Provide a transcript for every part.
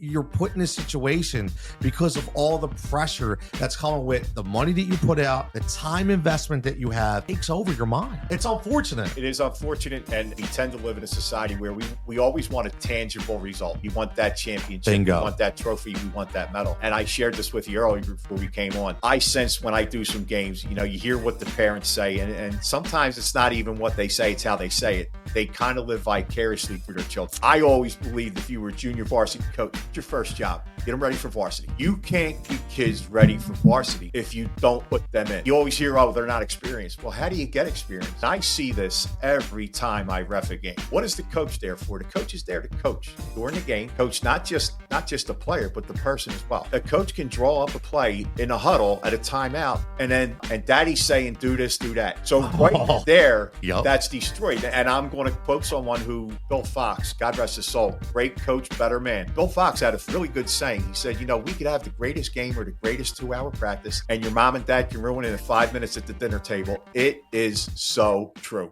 you're put in this situation because of all the pressure that's coming with the money that you put out, the time investment that you have takes over your mind. It's unfortunate. It is unfortunate, and we tend to live in a society where we always want a tangible result. We want that championship. Bingo. We want that trophy. We want that medal. And I shared this with you earlier before we came on. I sense when I do some games, you hear what the parents say, and sometimes it's not even what they say, it's how they say it. They kind of live vicariously for their children. I always believed if you were a junior varsity coach, it's your first job. Get them ready for varsity. You can't get kids ready for varsity if you don't put them in. You always hear, oh, they're not experienced. Well, how do you get experience? I see this every time I ref a game. What is the coach there for? The coach is there to coach during the game. Coach not just the player, but the person as well. A coach can draw up a play in a huddle at a timeout, and daddy's saying, do this, do that. So right there, That's destroyed. And I'm going to quote someone who, Bill Fox, God rest his soul, great coach, better man. Bill Fox had a really good saying. He said, we could have the greatest game or the greatest 2-hour practice, and your mom and dad can ruin it in 5 minutes at the dinner table. It is so true.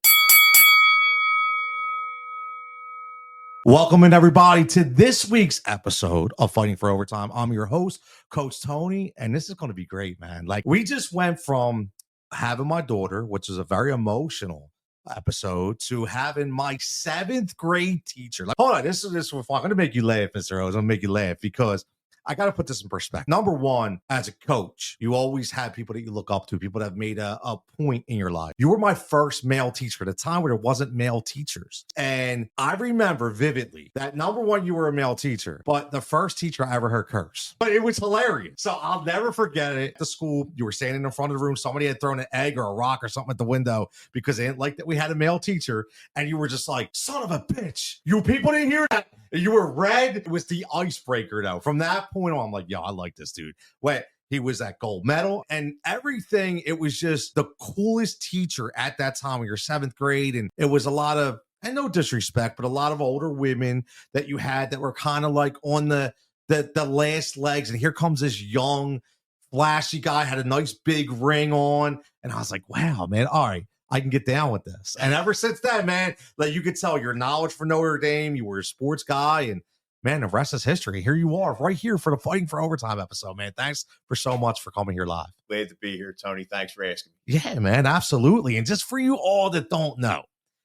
Welcome in, everybody, to this week's episode of Fighting for Overtime. I'm your host, Coach Tony, and this is going to be great, man. Like, we just went from having my daughter, which is a very emotional episode, to having my 7th grade teacher. Like, hold on, this is fun. I'm going to make you laugh, Mr. Odes. I'm going to make you laugh because I got to put this in perspective. Number one, as a coach, you always have people that you look up to, people that have made a point in your life. You were my first male teacher at a time where there wasn't male teachers. And I remember vividly that, number one, you were a male teacher, but the first teacher I ever heard curse. But it was hilarious. So I'll never forget it. At the school, you were standing in front of the room. Somebody had thrown an egg or a rock or something at the window because they didn't like that we had a male teacher. And you were just like, son of a bitch. You people didn't hear that. You were red. It was the icebreaker, though. From that point on, I'm like, yo, I like this dude. Wait, he was at gold medal and everything. It was just the coolest teacher at that time in your 7th grade. And it was a lot of, and no disrespect, but a lot of older women that you had that were kind of like on the last legs. And here comes this young, flashy guy, had a nice big ring on. And I was like, wow, man, all right. I can get down with this. And ever since then, man, like, you could tell your knowledge for Notre Dame, you were a sports guy, and man, the rest is history. Here you are right here for the Fighting for Overtime episode, man. Thanks for so much for coming here live. Glad to be here, Tony. Thanks for asking me. Yeah, man, absolutely. And just for you all that don't know,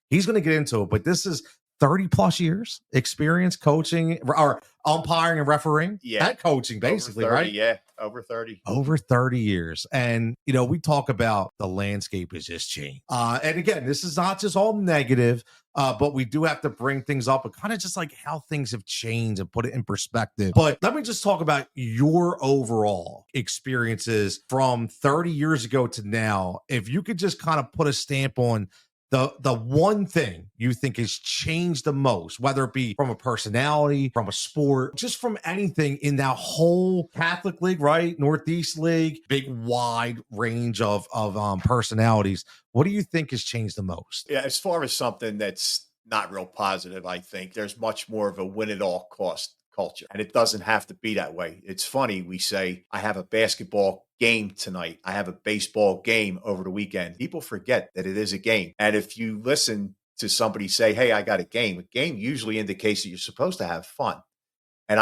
he's going to get into it, but this is 30 plus years experience coaching or umpiring and refereeing. Yeah. And coaching, basically, 30, right? Yeah. Over 30. Over 30 years. And, we talk about the landscape has just changed. And again, this is not just all negative, but we do have to bring things up and kind of just like how things have changed and put it in perspective. But let me just talk about your overall experiences from 30 years ago to now. If you could just kind of put a stamp on the one thing you think has changed the most, whether it be from a personality, from a sport, just from anything in that whole Catholic League, right? Northeast League, big wide range of personalities. What do you think has changed the most? Yeah, as far as something that's not real positive, I think there's much more of a win at all cost culture. And it doesn't have to be that way. It's funny. We say, I have a basketball game tonight. I have a baseball game over the weekend. People forget that it is a game. And if you listen to somebody say, hey, I got a game usually indicates that you're supposed to have fun. And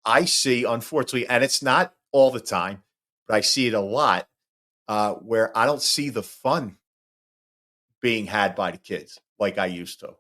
I see, unfortunately, and it's not all the time, but I see it a lot where I don't see the fun being had by the kids like I used to.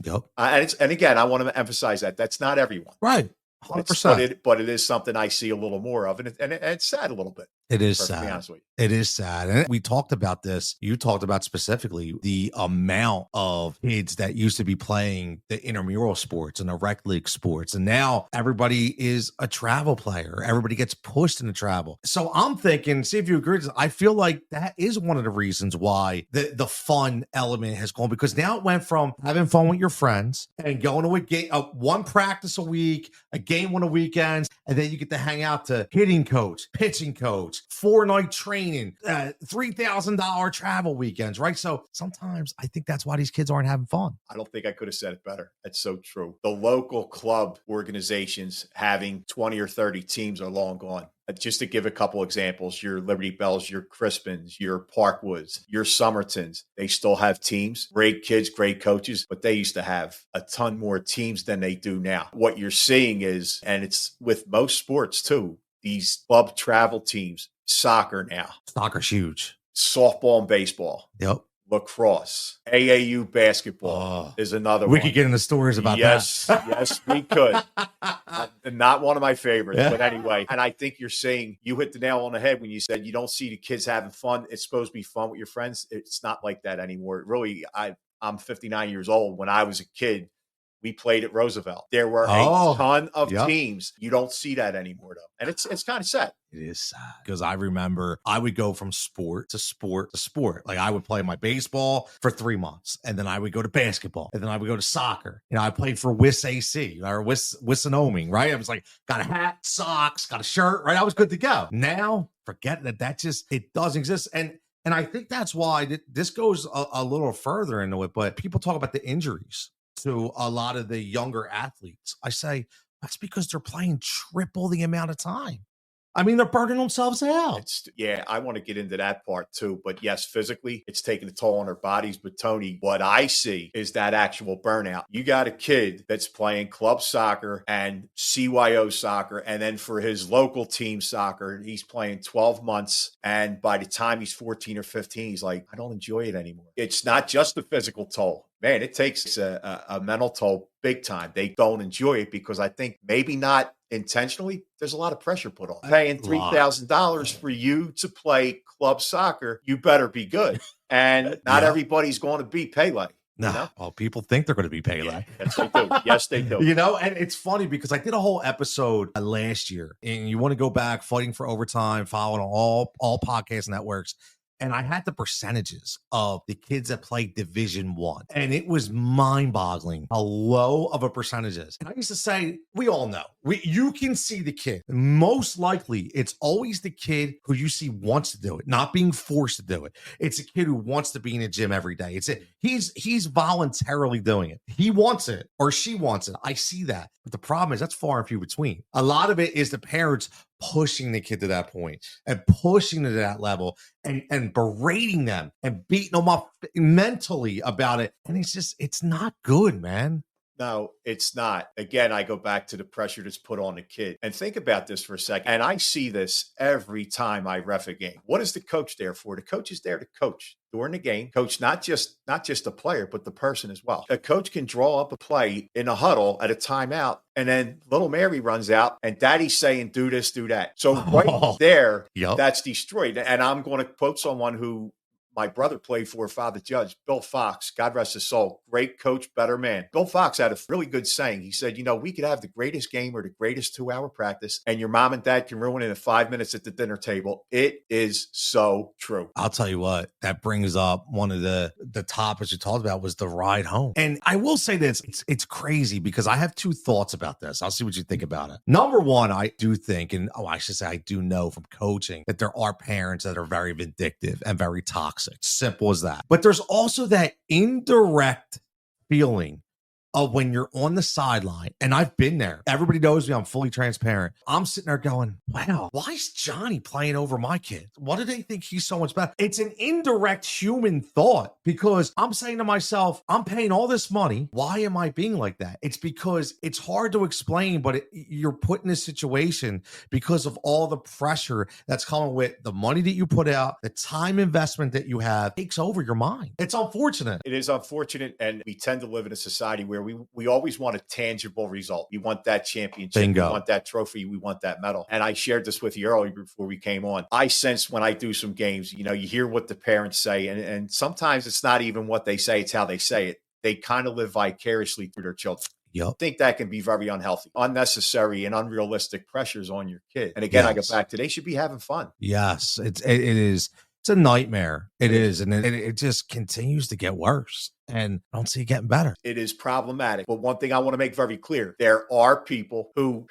Yep. And again, I want to emphasize that that's not everyone. Right. 100%. But it is something I see a little more of, and it's sad a little bit. It is sad. It is sad. And we talked about this. You talked about specifically the amount of kids that used to be playing the intramural sports and the rec league sports. And now everybody is a travel player. Everybody gets pushed into travel. So I'm thinking, see if you agree. I feel like that is one of the reasons why the fun element has gone, because now it went from having fun with your friends and going to a game, one practice a week, a game on the weekends, and then you get to hang out to hitting coach, pitching coach, 4-night training, $3,000 travel weekends, right? So sometimes I think that's why these kids aren't having fun. I don't think I could have said it better. That's so true. The local club organizations having 20 or 30 teams are long gone. Just to give a couple examples, your Liberty Bells, your Crispins, your Parkwoods, your Somertons, they still have teams, great kids, great coaches, but they used to have a ton more teams than they do now. What you're seeing is, and it's with most sports too, these club travel teams, soccer now, Soccer's huge. softball and baseball. Yep. Lacrosse, AAU basketball is another one. We could get into stories about that. Yes, we could. Not one of my favorites, Yeah. but anyway. And I think you're saying, you hit the nail on the head when you said you don't see the kids having fun. It's supposed to be fun with your friends. It's not like that anymore. Really, I'm 59 years old. When I was a kid, we played at Roosevelt. There were a ton of teams. You don't see that anymore, though. And it's kind of sad. It is sad because I remember I would go from sport to sport to sport. Like I would play my baseball for 3 months, and then I would go to basketball, and then I would go to soccer. You know, I played for Wiss AC or Wissonoming, right? I was like, got a hat, socks, got a shirt, right? I was good to go. Now, forget that just, it doesn't exist. And I think that's why this goes a little further into it, but people talk about the injuries to a lot of the younger athletes. I say that's because they're playing triple the amount of time. I mean, they're burning themselves out. I want to get into that part too. But yes, physically, it's taking a toll on their bodies. But Tony, what I see is that actual burnout. You got a kid that's playing club soccer and CYO soccer. And then for his local team soccer, he's playing 12 months. And by the time he's 14 or 15, he's like, I don't enjoy it anymore. It's not just the physical toll. Man, it takes a mental toll big time. They don't enjoy it because I think maybe not intentionally, there's a lot of pressure put on. Paying $3,000 for you to play club soccer, you better be good. And not everybody's going to be Pele. No, you know? Well, people think they're going to be Pele. Yeah, yes, they do. Yes, they do. You know, and it's funny because I did a whole episode last year, and you want to go back, Fighting for Overtime, following all podcast networks. And I had the percentages of the kids that played Division I, and it was mind-boggling how low of a percentage is. And I used to say, we all know, you can see the kid. Most likely, it's always the kid who you see wants to do it, not being forced to do it. It's a kid who wants to be in a gym every day. He's voluntarily doing it. He wants it or she wants it. I see that. But the problem is that's far and few between. A lot of it is the parents pushing the kid to that point and pushing to that level and berating them and beating them up mentally about it. And it's not good, man. No, it's not. Again, I go back to the pressure that's put on the kid. And think about this for a second. And I see this every time I ref a game. What is the coach there for? The coach is there to coach during the game. Coach not just the player, but the person as well. A coach can draw up a play in a huddle at a timeout, and then little Mary runs out and daddy's saying, do this, do that. So right there, that's destroyed. And I'm going to quote someone who my brother played for, Father Judge, Bill Fox, God rest his soul, great coach, better man. Bill Fox had a really good saying. He said, we could have the greatest game or the greatest 2-hour practice, and your mom and dad can ruin it in 5 minutes at the dinner table. It is so true. I'll tell you what, that brings up one of the topics you talked about was the ride home. And I will say this, it's crazy because I have two thoughts about this. I'll see what you think about it. Number one, I do think, and I should say I do know from coaching that there are parents that are very vindictive and very toxic. Simple as that. But there's also that indirect feeling of when you're on the sideline, and I've been there. Everybody knows me. I'm fully transparent. I'm sitting there going, wow, why is Johnny playing over my kid? What do they think he's so much better? It's an indirect human thought because I'm saying to myself, I'm paying all this money. Why am I being like that? It's because it's hard to explain, but you're put in a situation because of all the pressure that's coming with the money that you put out, the time investment that you have takes over your mind. It's unfortunate. It is unfortunate, and we tend to live in a society where we always want a tangible result. We want that championship. Bingo. We want that trophy. We want that medal. And I shared this with you earlier before we came on. I sense when I do some games, you hear what the parents say, and sometimes it's not even what they say, it's how they say it. They kind of live vicariously through their children. Yep. I think that can be very unhealthy, unnecessary and unrealistic pressures on your kid. And again, I go back to they should be having fun. Yes, it is. It's a nightmare. It is. And it just continues to get worse. And I don't see it getting better. It is problematic. But one thing I want to make very clear, there are people who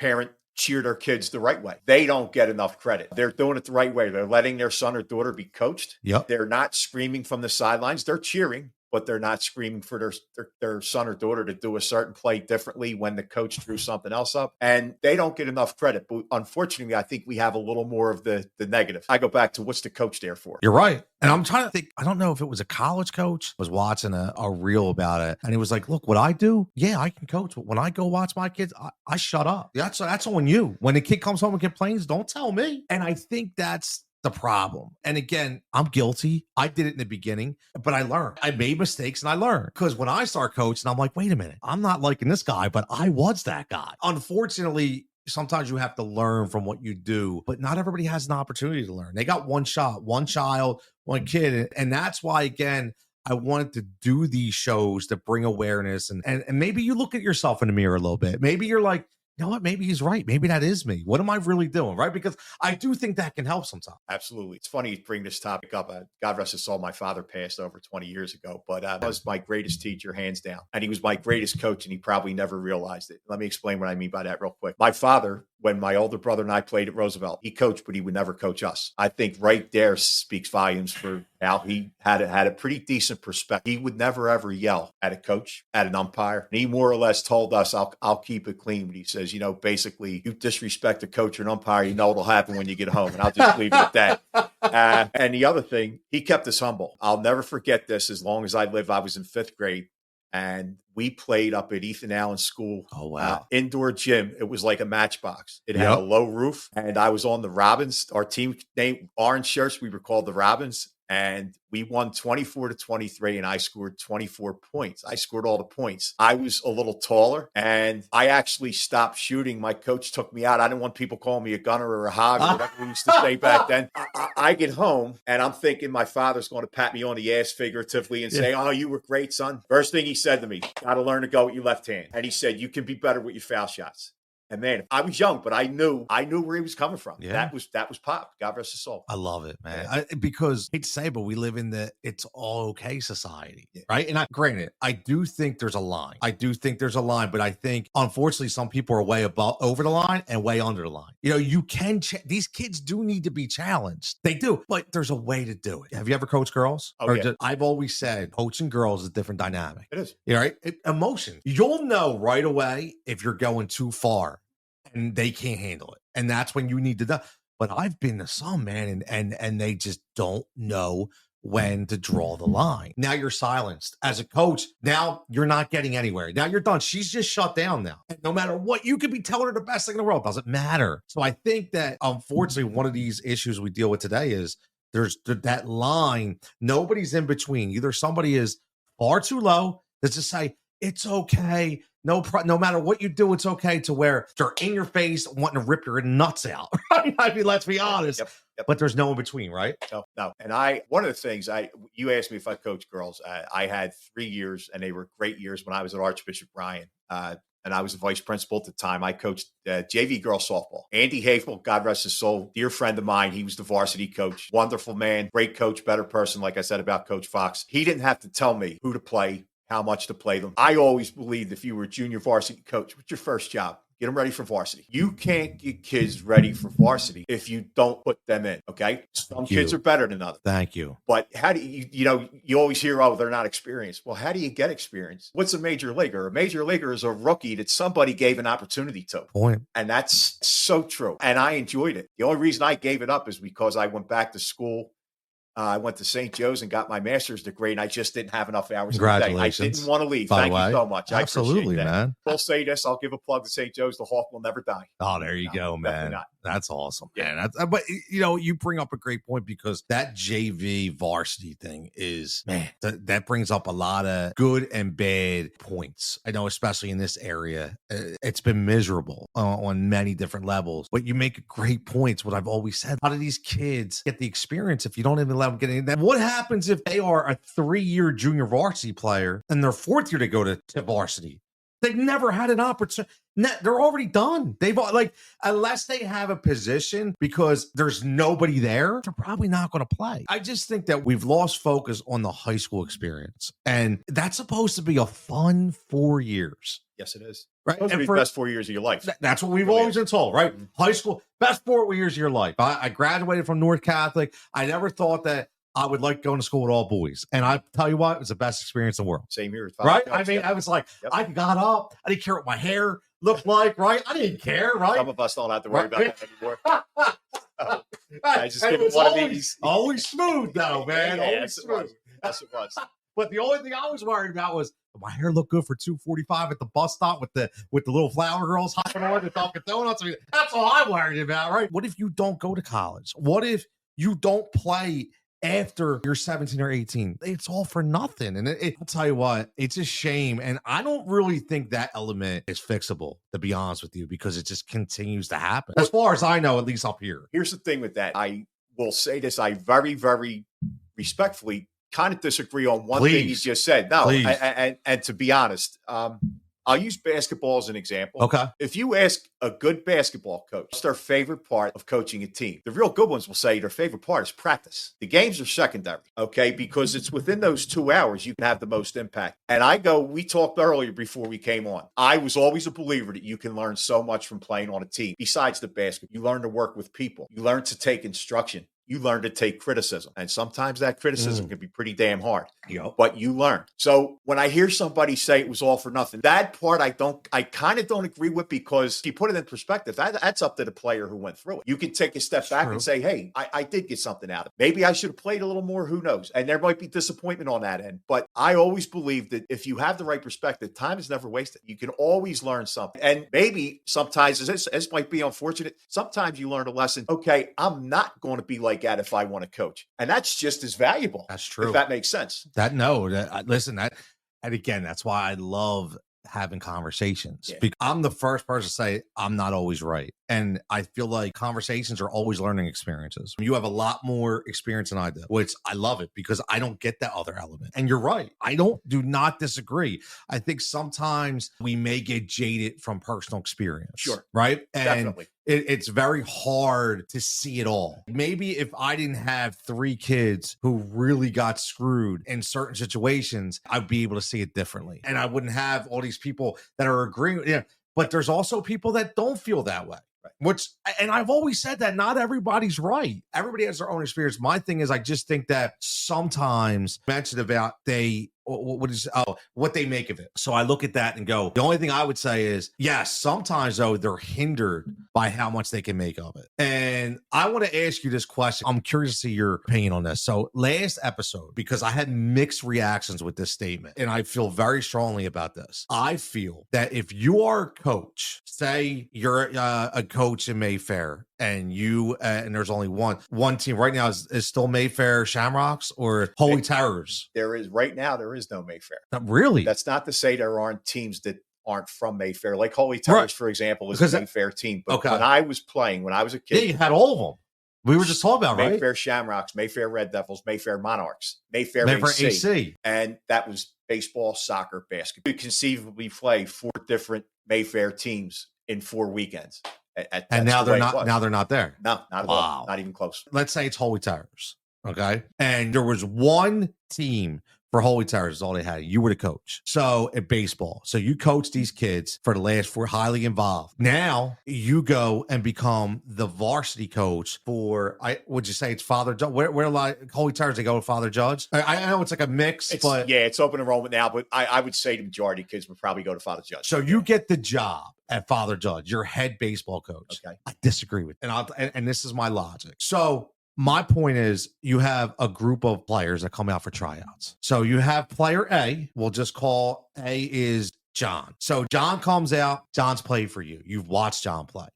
cheer their kids the right way. They don't get enough credit. They're doing it the right way. They're letting their son or daughter be coached. Yep. They're not screaming from the sidelines. They're cheering. but they're not screaming for their son or daughter to do a certain play differently when the coach drew something else up. And they don't get enough credit. But unfortunately, I think we have a little more of the negative. I go back to what's the coach there for? You're right. And I'm trying to think, I don't know if it was a college coach was watching a reel about it. And he was like, look, what I do, yeah, I can coach. But when I go watch my kids, I shut up. That's on you. When the kid comes home and complains, don't tell me. And I think that's the problem. And again, I'm guilty. I did it in the beginning, but I learned. I made mistakes and I learned. Because when I start coaching, I'm like, wait a minute, I'm not liking this guy, but I was that guy. Unfortunately, sometimes you have to learn from what you do, but not everybody has an opportunity to learn. They got one shot, one child, one kid. And that's why, again, I wanted to do these shows to bring awareness. And maybe you look at yourself in the mirror a little bit. Maybe you're like, you know what? Maybe he's right. Maybe that is me. What am I really doing? Right? Because I do think that can help sometimes. Absolutely. It's funny you bring this topic up. God rest his soul. My father passed over 20 years ago, but he was my greatest teacher, hands down. And he was my greatest coach, and he probably never realized it. Let me explain what I mean by that real quick. My father, when my older brother and I played at Roosevelt, he coached, but he would never coach us. I think right there speaks volumes for how he had a pretty decent perspective. He would never, ever yell at a coach, at an umpire. And he more or less told us, I'll keep it clean. But he says, you know, basically, you disrespect a coach or an umpire, you know what'll happen when you get home. And I'll just leave it at that. And the other thing, he kept us humble. I'll never forget this. As long as I live, I was in 5th grade. And we played up at Ethan Allen School. Oh, wow. Indoor gym. It was like a matchbox. It had a low roof. And I was on the Robins. Our team named orange shirts. We were called the Robins. And we won 24-23, and I scored 24 points. I scored all the points. I was a little taller, and I actually stopped shooting. My coach took me out. I didn't want people calling me a gunner or a hog or whatever we used to say back then. I get home, and I'm thinking my father's going to pat me on the ass figuratively and say, oh, you were great, son. First thing he said to me, got to learn to go with your left hand. And he said, you can be better with your foul shots. And man, I was young, but I knew where he was coming from. Yeah. That was Pop. God rest his soul. I love it, man. Because I hate to say, but we live in the it's all okay society, right? And granted, I do think there's a line. But I think unfortunately some people are way over the line and way under the line. You know, you can these kids do need to be challenged. They do, but there's a way to do it. Have you ever coached girls? Oh, yeah. I've always said coaching girls is a different dynamic. It is. Right? Emotion. You'll know right away if you're going too far. And they can't handle it. And that's when you need to do. But I've been to some, man, and they just don't know when to draw the line. Now you're silenced. As a coach, now you're not getting anywhere. Now you're done. She's just shut down now. And no matter what, you could be telling her the best thing in the world. Doesn't matter. So I think that, unfortunately, one of these issues we deal with today is there's that line. Nobody's in between. Either somebody is far too low to just say, it's okay. No matter what you do, it's okay, to where they're in your face wanting to rip your nuts out. Right? I mean, let's be honest. Yep. But there's no in between, right? No. And one of the things you asked me if I coach girls. I had 3 years, and they were great years when I was at Archbishop Bryan. And I was the vice principal at the time. I coached JV girls softball. Andy Hafel, God rest his soul, dear friend of mine. He was the varsity coach. Wonderful man, great coach, better person, like I said about Coach Fox. He didn't have to tell me who to play, how much to play them. I always believed if you were a junior varsity coach, what's your first job? Get them ready for varsity. You can't get kids ready for varsity if you don't put them in, okay? Some kids are better than others. Thank you. But how do you always hear, oh, they're not experienced. Well, how do you get experience? What's a major leaguer? A major leaguer is a rookie that somebody gave an opportunity to. Point. And that's so true. And I enjoyed it. The only reason I gave it up is because I went back to school. I went to St. Joe's and got my master's degree, and I just didn't have enough hours in the day. I didn't want to leave. Thank you so much. Absolutely, I appreciate that. Man. We'll say this. I'll give a plug to St. Joe's. The Hawk will never die. Oh, there you go, man. That's awesome, man. But, you bring up a great point, because that JV varsity thing is, man, that brings up a lot of good and bad points. I know, especially in this area, it's been miserable on many different levels. But you make great points. What I've always said, how do these kids get the experience if you don't even let them get in? That what happens if they are a 3-year junior varsity player and their 4th year to go to varsity? They've never had an opportunity. They're already done. Unless they have a position because there's nobody there, they're probably not going to play. I just think that we've lost focus on the high school experience. And that's supposed to be a fun 4 years. Yes, it is. Right. Those are the best 4 years of your life. That's what we've always been told, right? Mm-hmm. High school, best 4 years of your life. I graduated from North Catholic. I never thought that I would like going to school with all boys. And I tell you what, it was the best experience in the world. Same here. Right? I mean, I was like, I got up. I didn't care what my hair looked like, right? I didn't care, right? Some of us don't have to worry about that anymore. I just and give it was one always, of these. always smooth, though, man. Yeah, Always smooth. Yes, it was. But the only thing I was worried about was my hair looked good for 2:45 at the bus stop with the little flower girls hopping on the Dunkin' Donuts. I mean, that's all I'm worried about, right? What if you don't go to college? What if you don't play after you're 17 or 18? It's all for nothing. And I'll tell you what, it's a shame. And I don't really think that element is fixable, to be honest with you, because it just continues to happen. As far as I know, at least up here. Here's the thing with that. I will say this. I very, very respectfully kind of disagree on one thing you just said. No, and to be honest, I'll use basketball as an example. Okay. If you ask a good basketball coach, what's their favorite part of coaching a team? The real good ones will say their favorite part is practice. The games are secondary, okay? Because it's within those 2 hours you can have the most impact. And we talked earlier before we came on. I was always a believer that you can learn so much from playing on a team. Besides the basketball, you learn to work with people. You learn to take instruction. You learn to take criticism. And sometimes that criticism can be pretty damn hard. Yep. But you learn. So when I hear somebody say it was all for nothing, that part I kind of don't agree with, because if you put it in perspective, that's up to the player who went through it. You can take a step back and say, hey, I did get something out of it. Maybe I should have played a little more. Who knows? And there might be disappointment on that end. But I always believe that if you have the right perspective, time is never wasted. You can always learn something. And maybe sometimes, this might be unfortunate, sometimes you learn a lesson. Okay, I'm not going to be like that if I want to coach. And that's just as valuable. That's true. If that makes sense. Listen, and again, that's why I love having conversations. Yeah. Because I'm the first person to say I'm not always right. And I feel like conversations are always learning experiences. You have a lot more experience than I do, which I love it because I don't get that other element. And you're right. I do not disagree. I think sometimes we may get jaded from personal experience. Sure. Right. And definitely. It's very hard to see it all. Maybe if I didn't have 3 kids who really got screwed in certain situations, I'd be able to see it differently. And I wouldn't have all these people that are agreeing. Yeah. But there's also people that don't feel that way. Right. And I've always said that not everybody's right. Everybody has their own experience. My thing is, I just think that sometimes mentioned about what they make of it. So I look at that and go, the only thing I would say is, yes, sometimes though, they're hindered by how much they can make of it. And I want to ask you this question. I'm curious to see your opinion on this. So last episode, because I had mixed reactions with this statement, and I feel very strongly about this. I feel that if you are a coach, say you're a coach in Mayfair, and and there's only one team right now, is still Mayfair Shamrocks or Holy Terrors? There is no Mayfair. Really? That's not to say there aren't teams that aren't from Mayfair. Like Holy Terrors, for example, is a Mayfair team. But when I was playing, when I was a kid, you had all of them. We were just talking about, right? Mayfair Shamrocks, Mayfair Red Devils, Mayfair Monarchs, Mayfair AC. And that was baseball, soccer, basketball. You could conceivably play 4 different Mayfair teams in 4 weekends. And now they're not. Now they're not there. No, not at all. Not even close. Let's say it's Holy Terrors, okay? And there was one team for Holy Terrors is all they had. You were the coach. So at baseball, so you coach these kids for the last 4, highly involved. Now you go and become the varsity coach for, would you say it's Father Judge? Where like Holy Terrors, they go with Father Judge? I know it's like a mix, but yeah, it's open enrollment now. But I would say the majority of kids would probably go to Father Judge. So you get the job at Father Judge, your head baseball coach. Okay, I disagree with, and this is my logic. So my point is, you have a group of players that come out for tryouts. So you have player A, we'll just call A is John. So John comes out, John's played for you. You've watched John play.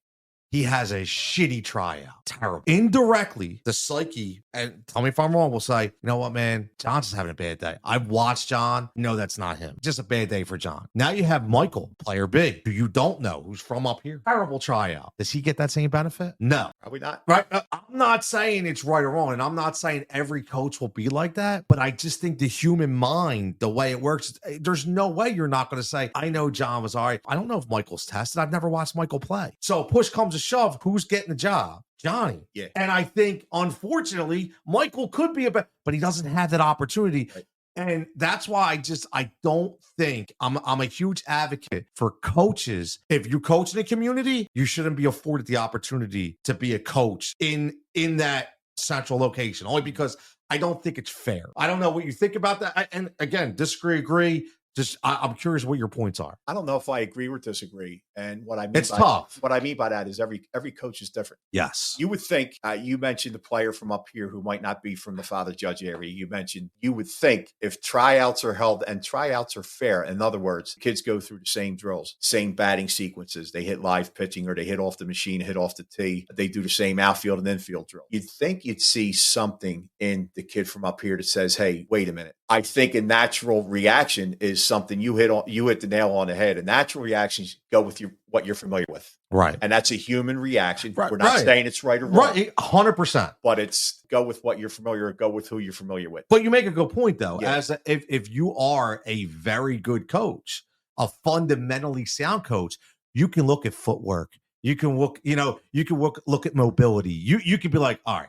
He has a shitty tryout. Terrible. Indirectly, the psyche, and tell me if I'm wrong, will say, you know what, man, John's just having a bad day. I've watched John. No, that's not him. Just a bad day for John. Now you have Michael, player B, who you don't know, who's from up here. Terrible tryout. Does he get that same benefit? No. Probably not. Right? I'm not saying it's right or wrong, and I'm not saying every coach will be like that, but I just think the human mind, the way it works, there's no way you're not going to say, I know John was all right. I don't know if Michael's tested. I've never watched Michael play. So push comes to shove, who's getting the job? Johnny. Yeah. And I think, unfortunately, Michael could be but he doesn't have that opportunity. Right. And that's why I don't think I'm a huge advocate for coaches. If you coach in a community, you shouldn't be afforded the opportunity to be a coach in that central location, only because I don't think it's fair. I don't know what you think about that. And again, disagree, agree. Just I'm curious what your points are. I don't know if I agree or disagree. And what I mean It's tough. What I mean by that is every coach is different. Yes. You would think, you mentioned the player from up here who might not be from the Father Judge area. You would think if tryouts are held, and tryouts are fair. In other words, kids go through the same drills, same batting sequences. They hit live pitching, or they hit off the machine, hit off the tee. They do the same outfield and infield drill. You'd think you'd see something in the kid from up here that says, hey, wait a minute. I think a natural reaction is something you hit the nail on the head. A natural reaction is go with what you're familiar with. Right. And that's a human reaction. Right, We're not saying it's right or wrong. Right, 100%. But it's go with what you're familiar with, go with who you're familiar with. But you make a good point, though. Yeah. If you are a very good coach, a fundamentally sound coach, you can look at footwork. You can look at mobility. You can be like, all right,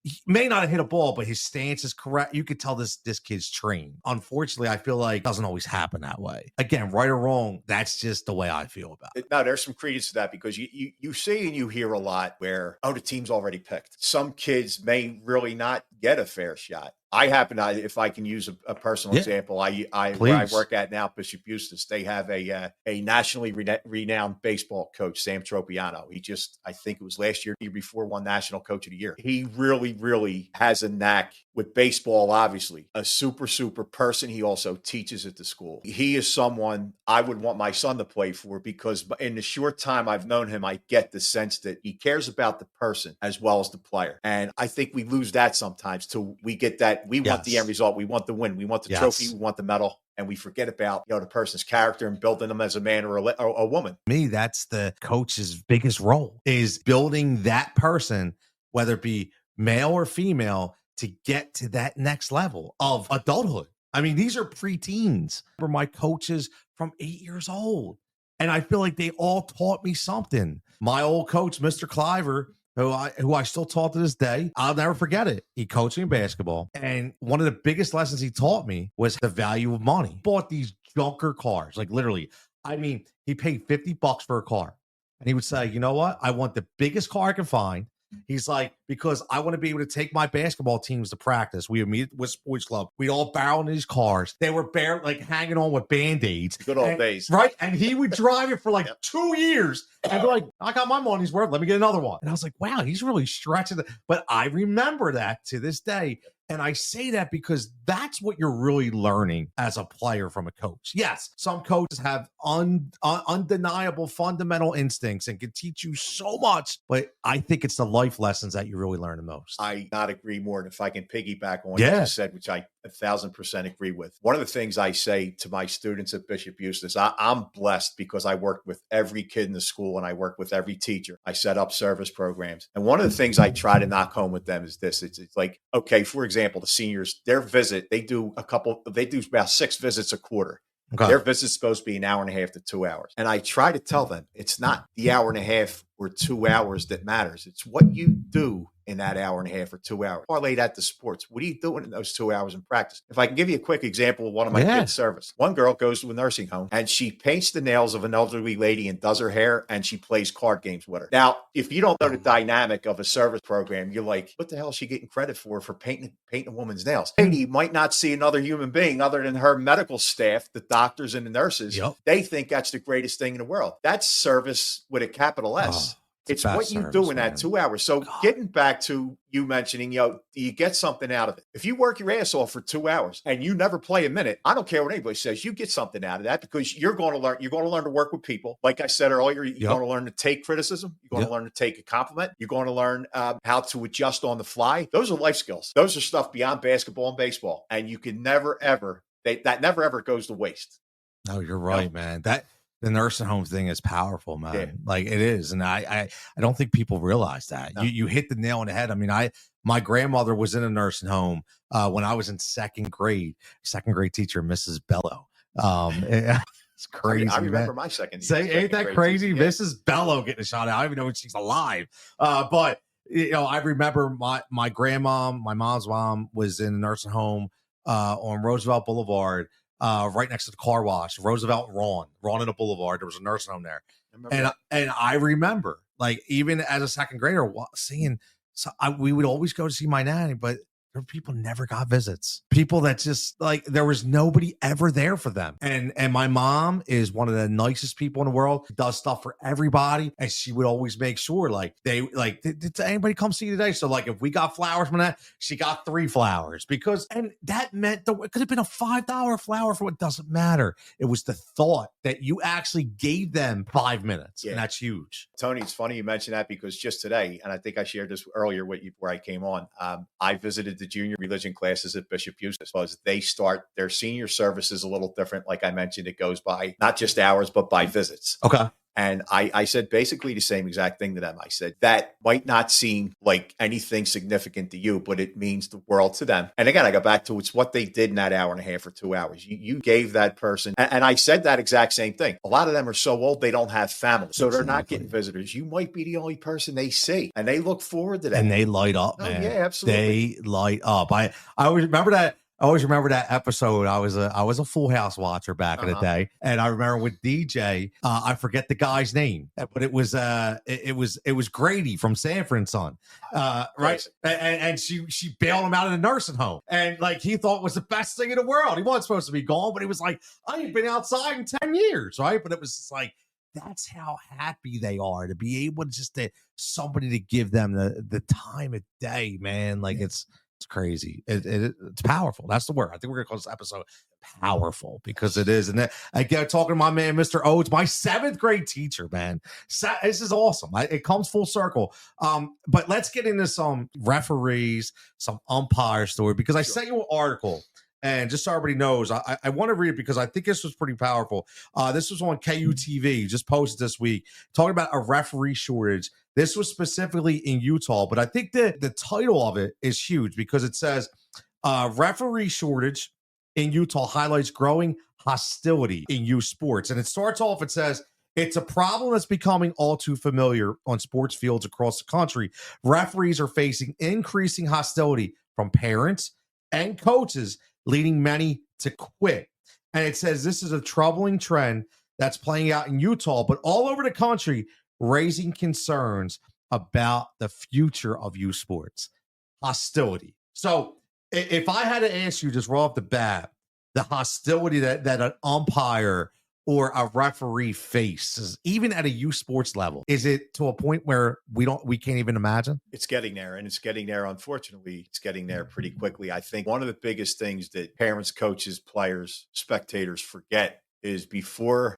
he may not have hit a ball, but his stance is correct. You could tell this kid's trained. Unfortunately, I feel like it doesn't always happen that way. Again, right or wrong, that's just the way I feel about it. No, there's some credence to that, because you see and you hear a lot where, the team's already picked. Some kids may really not get a fair shot. I happen to, if I can use a personal example, where I work at now, Bishop Eustace, they have a nationally renowned baseball coach, Sam Tropiano. I think it was last year before, won National Coach of the Year. He really, really has a knack with baseball, obviously. A super, super person. He also teaches at the school. He is someone I would want my son to play for, because in the short time I've known him, I get the sense that he cares about the person as well as the player. And I think we lose that sometimes till we get that. We want the end result. We want the win. We want the trophy. We want the medal. And we forget about the person's character and building them as a man or a woman. Me, that's the coach's biggest role, is building that person, whether it be male or female, to get to that next level of adulthood. I mean, these are preteens. For my coaches from 8 years old. And I feel like they all taught me something. My old coach, Mr. Cliver, who I still taught to this day, I'll never forget it. He coached me in basketball. And one of the biggest lessons he taught me was the value of money. Bought these junker cars, like literally. I mean, he paid $50 for a car. And he would say, you know what? I want the biggest car I can find. He's like, because I want to be able to take my basketball teams to practice. We would meet with sports club. We'd all barrel in these cars. They were hanging on with Band-Aids. Good old days. Right. And he would drive it for 2 years and be like, I got my money's worth. Let me get another one. And I was like, wow, he's really stretching it. But I remember that to this day. And I say that because that's what you're really learning as a player from a coach. Yes, some coaches have undeniable fundamental instincts and can teach you so much, but I think it's the life lessons that you really learn the most. I not agree more. And if I can piggyback on what you just said, which I 1,000% agree with. One of the things I say to my students at Bishop Eustace, I'm blessed because I work with every kid in the school and I work with every teacher. I set up service programs. And one of the things I try to knock home with them is this. It's like, okay, for example, the seniors, their visit, they do about 6 visits a quarter. Okay. Their visit's supposed to be an hour and a half to 2 hours. And I try to tell them it's not the hour and a half or 2 hours that matters. It's what you do in that hour and a half or 2 hours. Parlay that to sports. What are you doing in those 2 hours in practice? If I can give you a quick example of one of my kids' service. One girl goes to a nursing home and she paints the nails of an elderly lady and does her hair and she plays card games with her. Now, if you don't know the dynamic of a service program, you're like, what the hell is she getting credit for painting a woman's nails? Lady might not see another human being other than her medical staff, the doctors and the nurses. Yep. They think that's the greatest thing in the world. That's service with a capital S. It's what you do in that 2 hours. So getting back to you mentioning, you get something out of it. If you work your ass off for 2 hours and you never play a minute, I don't care what anybody says, you get something out of that because you're going to learn. You're going to learn to work with people. Like I said earlier, you're going to learn to take criticism. You're going to learn to take a compliment. You're going to learn how to adjust on the fly. Those are life skills. Those are stuff beyond basketball and baseball. And you can never, ever, that never, ever goes to waste. No, you're right, man. The nursing home thing is powerful, man. Yeah. Like it is. And I don't think people realize that. No. You hit the nail on the head. I mean, my grandmother was in a nursing home when I was in second grade teacher, Mrs. Bello. It's crazy. I remember my second. Ain't that crazy? Yeah. Mrs. Bello getting a shot. I don't even know if she's alive. But I remember my grandma, my mom's mom was in a nursing home on Roosevelt Boulevard. Right next to the car wash, Roosevelt Ron in a Boulevard. There was a nursing home there. And I remember, like, even as a second grader, seeing, we would always go to see my nanny, but people never got visits. People that just like there was nobody ever there for them. And my mom is one of the nicest people in the world. Does stuff for everybody, and she would always make sure like did anybody come see you today? So like if we got flowers from that, she got 3 flowers and that meant it could have been a $5 flower for what doesn't matter. It was the thought that you actually gave them 5 minutes, and that's huge. Tony, it's funny you mentioned that because just today, and I think I shared this earlier with you before I came on, I visited the junior religion classes at Bishop Eustace because they start their senior services a little different. Like I mentioned, it goes by not just hours, but by visits. Okay. And I said basically the same exact thing to them. I said, that might not seem like anything significant to you, but it means the world to them. And again, I go back to it's what they did in that hour and a half or 2 hours. You gave that person. And I said that exact same thing. A lot of them are so old, they don't have family. So they're not getting visitors. You might be the only person they see. And they look forward to that. And they light up, man. Yeah, absolutely. They light up. I always remember that. I always remember that episode. I was a Full House watcher back in the day, and I remember with DJ. I forget the guy's name, but it was Grady from Sanford and Son, right? And she bailed him out of the nursing home, and like he thought it was the best thing in the world. He wasn't supposed to be gone, but he was like, I ain't been outside in 10 years, right? But it was just like that's how happy they are to be able to somebody to give them the time of day, man. Like it's crazy. It's powerful. That's the word. I think we're gonna call this episode powerful because it is. And then I get talking to my man, Mr. Odes, my 7th grade teacher, man. This is awesome. It comes full circle. But let's get into some referees, some umpire story because I sent you an article. And just so everybody knows, I want to read it because I think this was pretty powerful. This was on KUTV, just posted this week, talking about a referee shortage. This was specifically in Utah, but I think the title of it is huge because it says, referee shortage in Utah highlights growing hostility in youth sports. And it starts off, it says, it's a problem that's becoming all too familiar on sports fields across the country. Referees are facing increasing hostility from parents and coaches, leading many to quit. And it says this is a troubling trend that's playing out in Utah, but all over the country, raising concerns about the future of youth sports. Hostility. So if I had to ask you just right off the bat, the hostility that an umpire or a referee faces, even at a youth sports level, is it to a point where we can't even imagine? It's getting there, and it's getting there. Unfortunately, it's getting there pretty quickly. I think one of the biggest things that parents, coaches, players, spectators forget is before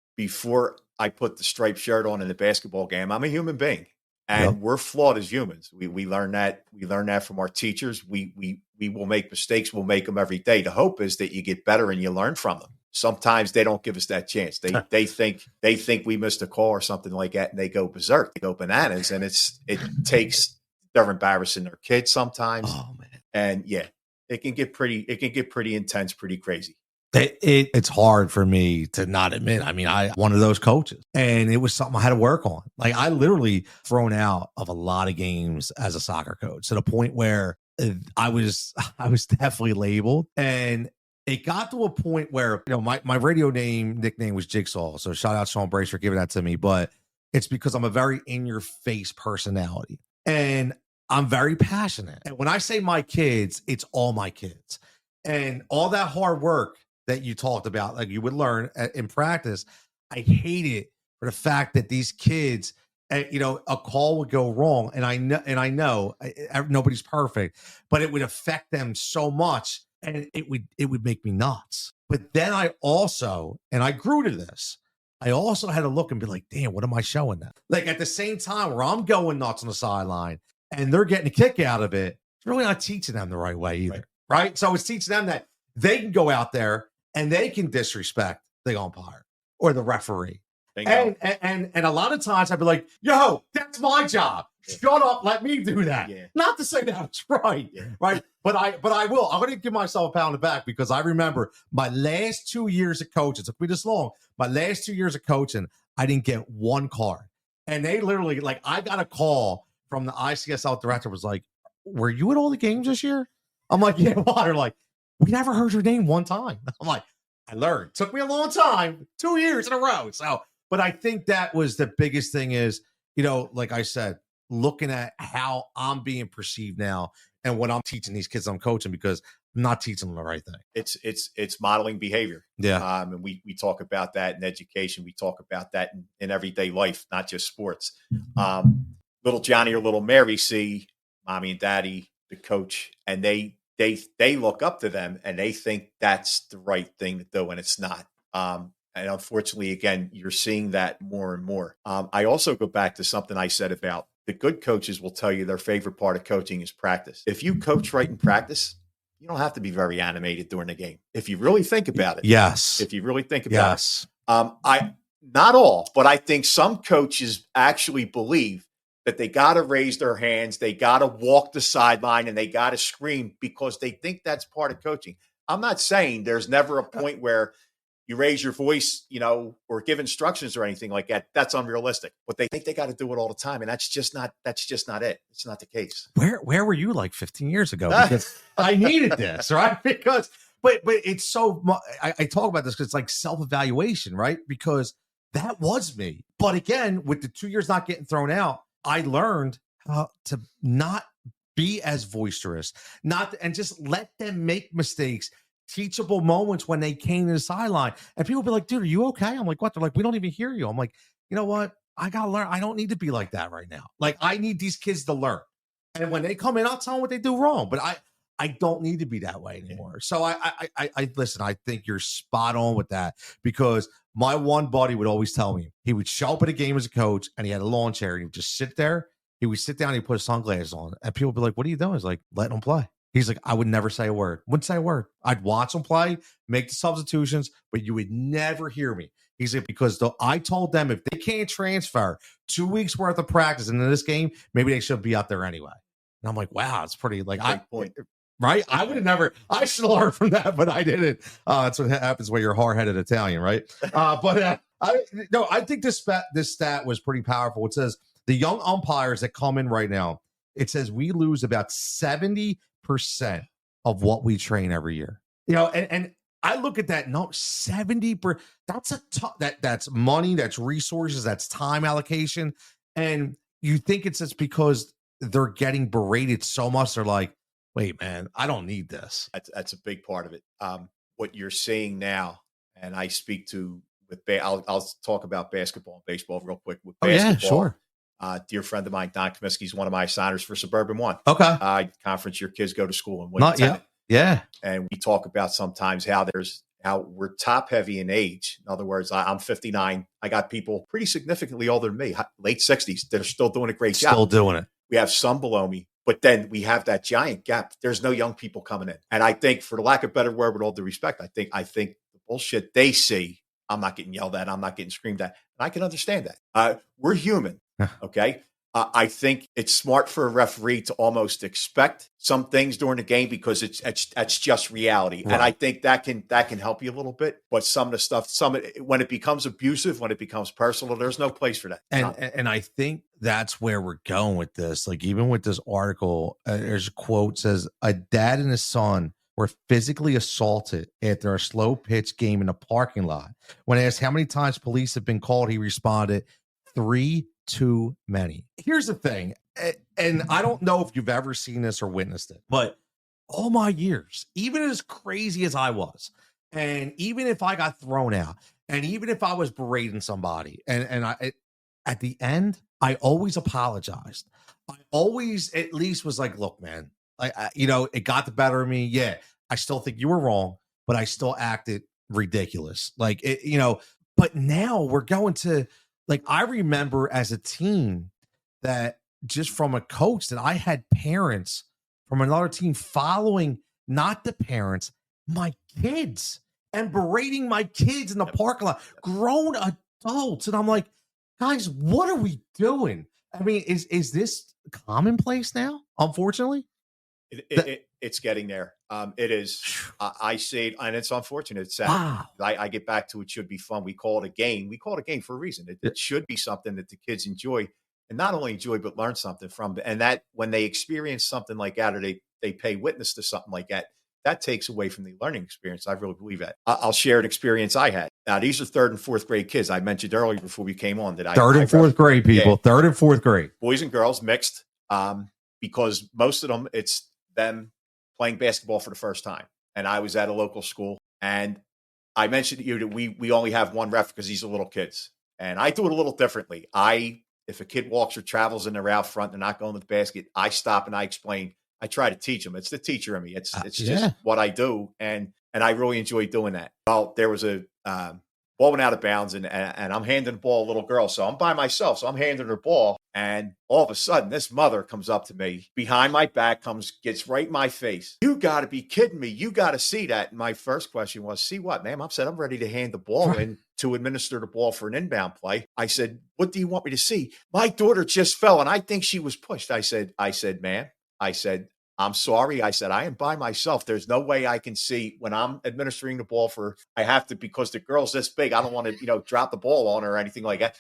I put the striped shirt on in the basketball game, I'm a human being, and we're flawed as humans. We learn that. We learn that from our teachers. We will make mistakes. We'll make them every day. The hope is that you get better and you learn from them. Sometimes they don't give us that chance. They think we missed a call or something like that, and they go berserk. They go bananas, and they're embarrassing their kids sometimes. Oh man, and yeah, it can get pretty intense, pretty crazy. It's hard for me to not admit. I mean, I one of those coaches, and it was something I had to work on. Like I literally thrown out of a lot of games as a soccer coach to the point where I was definitely labeled. And it got to a point where, my radio nickname was Jigsaw. So shout out Sean Brace for giving that to me. But it's because I'm a very in-your-face personality. And I'm very passionate. And when I say my kids, it's all my kids. And all that hard work that you talked about, like you would learn in practice, I hate it for the fact that these kids, a call would go wrong. And I know nobody's perfect, but it would affect them so much. And it would make me nuts. But then I grew to this. I also had to look and be like, damn, what am I showing them? Like at the same time where I'm going nuts on the sideline and they're getting a kick out of it, it's really not teaching them the right way either. Right? So it's teaching them that they can go out there and they can disrespect the umpire or the referee. And a lot of times I'd be like, yo, that's my job. Shut up, let me do that. Yeah. Not to say that's right, right? But I will. I'm going to give myself a pound of back because I remember my last 2 years of coaching. It took me this long. My last 2 years of coaching, I didn't get one card. And they literally, I got a call from the ICSL director, was like, were you at all the games this year? I'm like, yeah, what? They're like, we never heard your name one time. I'm like, I learned. Took me a long time, 2 years in a row. So, but I think that was the biggest thing is, like I said, looking at how I'm being perceived now and when I'm teaching these kids, I'm coaching because I'm not teaching them the right thing. It's modeling behavior. Yeah. And we talk about that in education. We talk about that in everyday life, not just sports. Little Johnny or little Mary see mommy and daddy, the coach, and they look up to them and they think that's the right thing to do, and it's not. And unfortunately, again, you're seeing that more and more. I also go back to something I said about the good coaches will tell you their favorite part of coaching is practice. If you coach right in practice, you don't have to be very animated during the game. If you really think about it. Yes. If you really think about it. Not all, but I think some coaches actually believe that they got to raise their hands, they got to walk the sideline, and they got to scream because they think that's part of coaching. I'm not saying there's never a point where you raise your voice, or give instructions or anything like that. That's unrealistic. But they think they got to do it all the time, and that's just not it. It's not the case. Where were you like 15 years ago? Because I needed this, right? Because but it's so I talk about this because it's like self-evaluation, right? Because that was me. But again, with the 2 years not getting thrown out, I learned how to not be as boisterous, and just let them make mistakes. Teachable moments when they came to the sideline, and people be like, dude, are you okay? I'm like, what? They're like, we don't even hear you. I'm like, you know what? I got to learn. I don't need to be like that right now. Like, I need these kids to learn. And when they come in, I'll tell them what they do wrong, but I don't need to be that way anymore. So I listen, I think you're spot on with that, because my one buddy would always tell me, he would show up at a game as a coach and he had a lawn chair and he would just sit there. He would sit down, he'd put his sunglasses on, and people would be like, what are you doing? He's like, letting them play. He's like, I would never say a word. Wouldn't say a word. I'd watch them play, make the substitutions, but you would never hear me. He's like, because I told them if they can't transfer 2 weeks worth of practice into this game, maybe they should be out there anyway. And I'm like, wow, it's pretty point. Right? I would have never. I should have learned from that, but I didn't. That's what happens when you're hard-headed Italian, right? I think this stat was pretty powerful. It says the young umpires that come in right now, it says we lose about 70% of what we train every year. And I look at that. No, 70%. That's that's money, that's resources, that's time allocation. And you think it's just because they're getting berated so much, they're like, wait, man, I don't need this. That's a big part of it. What you're seeing now, and I speak to I'll talk about basketball and baseball real quick. With basketball, yeah, sure. Dear friend of mine, Don Comiskey, is one of my signers for Suburban 1. Okay. Conference your kids go to school in. Not yet. Yeah. And we talk about sometimes how we're top heavy in age. In other words, I'm 59. I got people pretty significantly older than me, late 60s, that are still doing a great job. Still doing it. We have some below me, but then we have that giant gap. There's no young people coming in. And I think, for the lack of a better word, with all due respect, I think the bullshit they see, I'm not getting yelled at, I'm not getting screamed at. And I can understand that. We're human. Okay. I think it's smart for a referee to almost expect some things during the game, because it's just reality. Right. And I think that can help you a little bit. But some of the stuff, when it becomes abusive, when it becomes personal, there's no place for that. And I think that's where we're going with this. Like, even with this article, there's a quote says, a dad and his son were physically assaulted after a slow pitch game in a parking lot. When asked how many times police have been called, he responded, 3 too many. Here's the thing, and I don't know if you've ever seen this or witnessed it, but all my years, even as crazy as I was, and even if I got thrown out, and even if I was berating somebody, and at the end, I always apologized. I always at least was like, look, man, it got the better of me. Yeah, I still think you were wrong, but I still acted ridiculous. But now we're going to, like, I remember as a team that, just from a coach, that I had parents from another team following, not the parents, my kids, and berating my kids in the parking lot, grown adults. And I'm like, guys, what are we doing? I mean, is this commonplace now? Unfortunately, it's getting there. It is. I say it, and it's unfortunate. It's sad. Wow. I get back to, it should be fun. We call it a game. We call it a game for a reason. It should be something that the kids enjoy, and not only enjoy, but learn something from. And that, when they experience something like that, or they pay witness to something like that, that takes away from the learning experience. I really believe that. I'll share an experience I had. Now, these are 3rd and 4th grade kids. I mentioned earlier before we came on that 3rd and 4th grade people, 3rd and 4th grade, boys and girls mixed, because most of them, them playing basketball for the first time. And I was at a local school, and I mentioned to you that we only have one ref because these are little kids. And I do it a little differently. If a kid walks or travels and they're out front, they're not going to the basket, I stop and I explain. I try to teach them. It's the teacher in me. It's just what I do. And I really enjoy doing that. Well, there was a ball went out of bounds, and I'm handing the ball to a little girl. So I'm by myself. So I'm handing her ball. And all of a sudden, this mother comes up to me behind my back, gets right in my face. You got to be kidding me. You got to see that. And my first question was, see what, ma'am? I said, I'm ready to hand the ball in to administer the ball for an inbound play. I said, what do you want me to see? My daughter just fell, and I think she was pushed. I said, ma'am, I said, I'm sorry. I said, I am by myself. There's no way I can see when I'm administering the ball I have to, because the girl's this big. I don't want to, drop the ball on her or anything like that.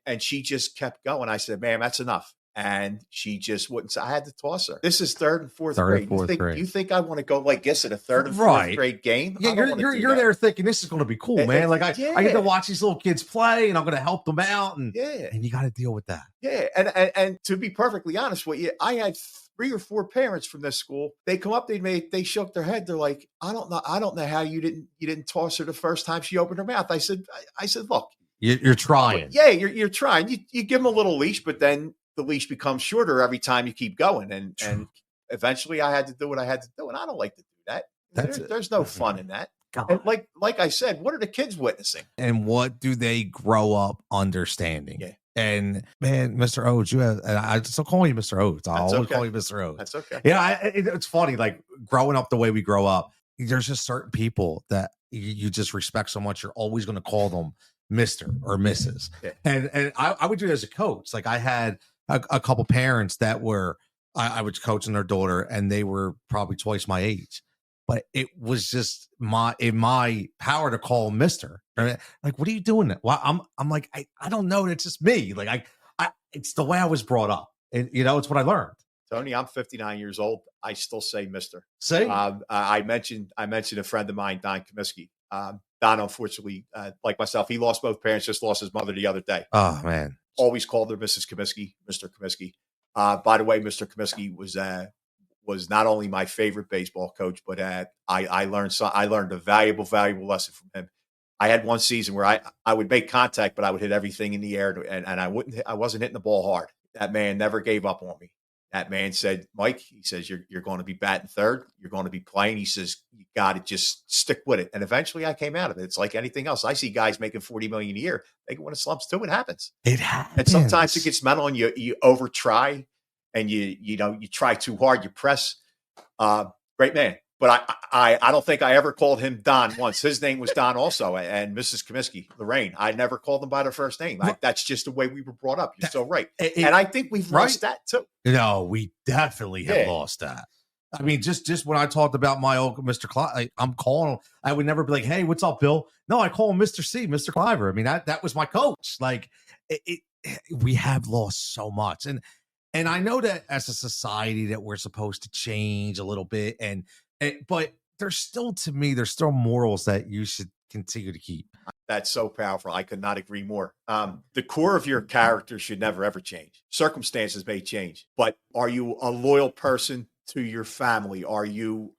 And she just kept going. I said, ma'am, that's enough. And she just wouldn't. So I had to toss her. This is third and fourth grade. You think I want to go like this at a third and fourth grade game? Yeah, you're there thinking this is going to be cool, man. Like I get to watch these little kids play, and I'm going to help them out, and you got to deal with that. Yeah, and to be perfectly honest with you, I had 3 or 4 parents from this school. They come up, they shook their head. They're like, I don't know how you didn't toss her the first time she opened her mouth. I said, look, you're trying. Yeah, you're trying. You give them a little leash, but then the leash becomes shorter every time you keep going. And eventually I had to do what I had to do. And I don't like to do that. There's no fun in that. God. And like I said, what are the kids witnessing? And what do they grow up understanding? Yeah. And man, Mr. Odes, I still call you Mr. Odes. I'll always call you Mr. Odes. That's okay. Yeah, it's funny. Like growing up the way we grow up, there's just certain people that you just respect so much. You're always going to call them Mr. or Mrs. Yeah. And I would do it as a coach. Like I had a couple parents that I was coaching their daughter, and they were probably twice my age. But it was just in my power to call Mr. Like, what are you doing? Well, I'm like, I don't know. It's just me. Like it's the way I was brought up, and it's what I learned. Tony, I'm 59 years old. I still say Mr. Say, I mentioned a friend of mine, Don Comiskey. Don, unfortunately, like myself, he lost both parents. Just lost his mother the other day. Oh man! Always called her Mrs. Comiskey, Mr. Comiskey. By the way, Mr. Comiskey was not only my favorite baseball coach, but I learned a valuable lesson from him. I had one season where I would make contact, but I would hit everything in the air, and I wasn't hitting the ball hard. That man never gave up on me. That man said, Mike, he says, you're going to be batting third. You're going to be playing. He says, you got to just stick with it. And eventually I came out of it. It's like anything else. I see guys making $40 million a year. They go into slumps too. It happens. It happens. And sometimes it gets mental, and you over try, and you try too hard. You press. Great man. But I don't think I ever called him Don once. His name was Don also, and Mrs. Comiskey, Lorraine. I never called them by their first name. That's just the way we were brought up. You're so right. And I think we've lost that too. No, we definitely have lost that. I mean, just when I talked about my old Mr. Clive, I'm calling him. I would never be like, hey, what's up, Bill? No, I call him Mr. C, Mr. Cliver. I mean, that was my coach. Like, we have lost so much. And I know that as a society that we're supposed to change a little bit, but there's still morals that you should continue to keep. That's so powerful. I could not agree more. The core of your character should never, ever change. Circumstances may change, but are you a loyal person to your family? Are you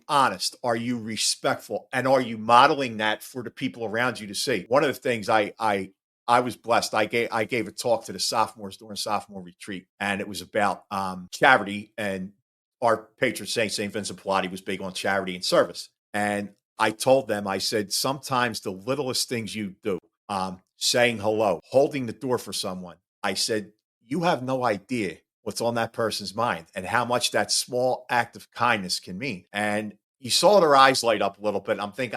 honest? Are you respectful? And are you modeling that for the people around you to see? One of the things I was blessed. I gave a talk to the sophomores during sophomore retreat, and it was about charity. And our patron saint, St. Vincent Pallotti, was big on charity and service. And I told them, I said, sometimes the littlest things you do, saying hello, holding the door for someone, I said, you have no idea what's on that person's mind and how much that small act of kindness can mean. And you saw their eyes light up a little bit. I think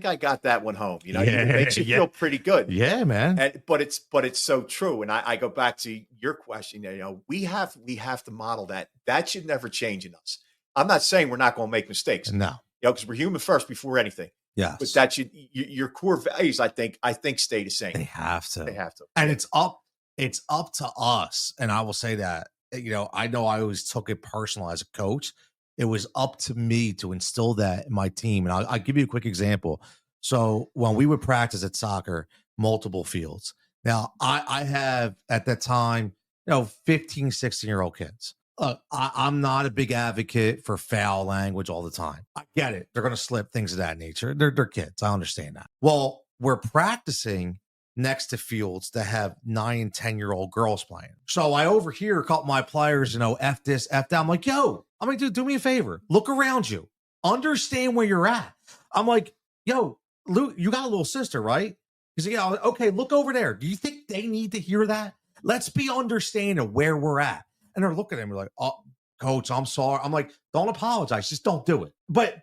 I got that one home. It makes you feel pretty good. Yeah, man. But it's so true. And I go back to your question. We have to model that. That should never change in us. I'm not saying we're not going to make mistakes. No, because we're human first before anything. Yes. But that should your core values. I think stay the same. They have to. And it's up to us. And I will say that. I know I always took it personal as a coach. It was up to me to instill that in my team. And I'll give you a quick example. So when we would practice at soccer, multiple fields. Now, I have, at that time, 15, 16-year-old kids. Look, I'm not a big advocate for foul language all the time. I get it. They're going to slip, things of that nature. They're kids. I understand that. Well, we're practicing next to fields that have 9 and 10-year-old girls playing. So I overhear a couple of my players, F this, F that. I'm like, yo, I'm like, dude, do me a favor. Look around you. Understand where you're at. I'm like, yo, Luke, you got a little sister, right? He's like, yeah, okay, look over there. Do you think they need to hear that? Let's be understanding where we're at. And they're looking at me like, oh, coach, I'm sorry. I'm like, don't apologize. Just don't do it. But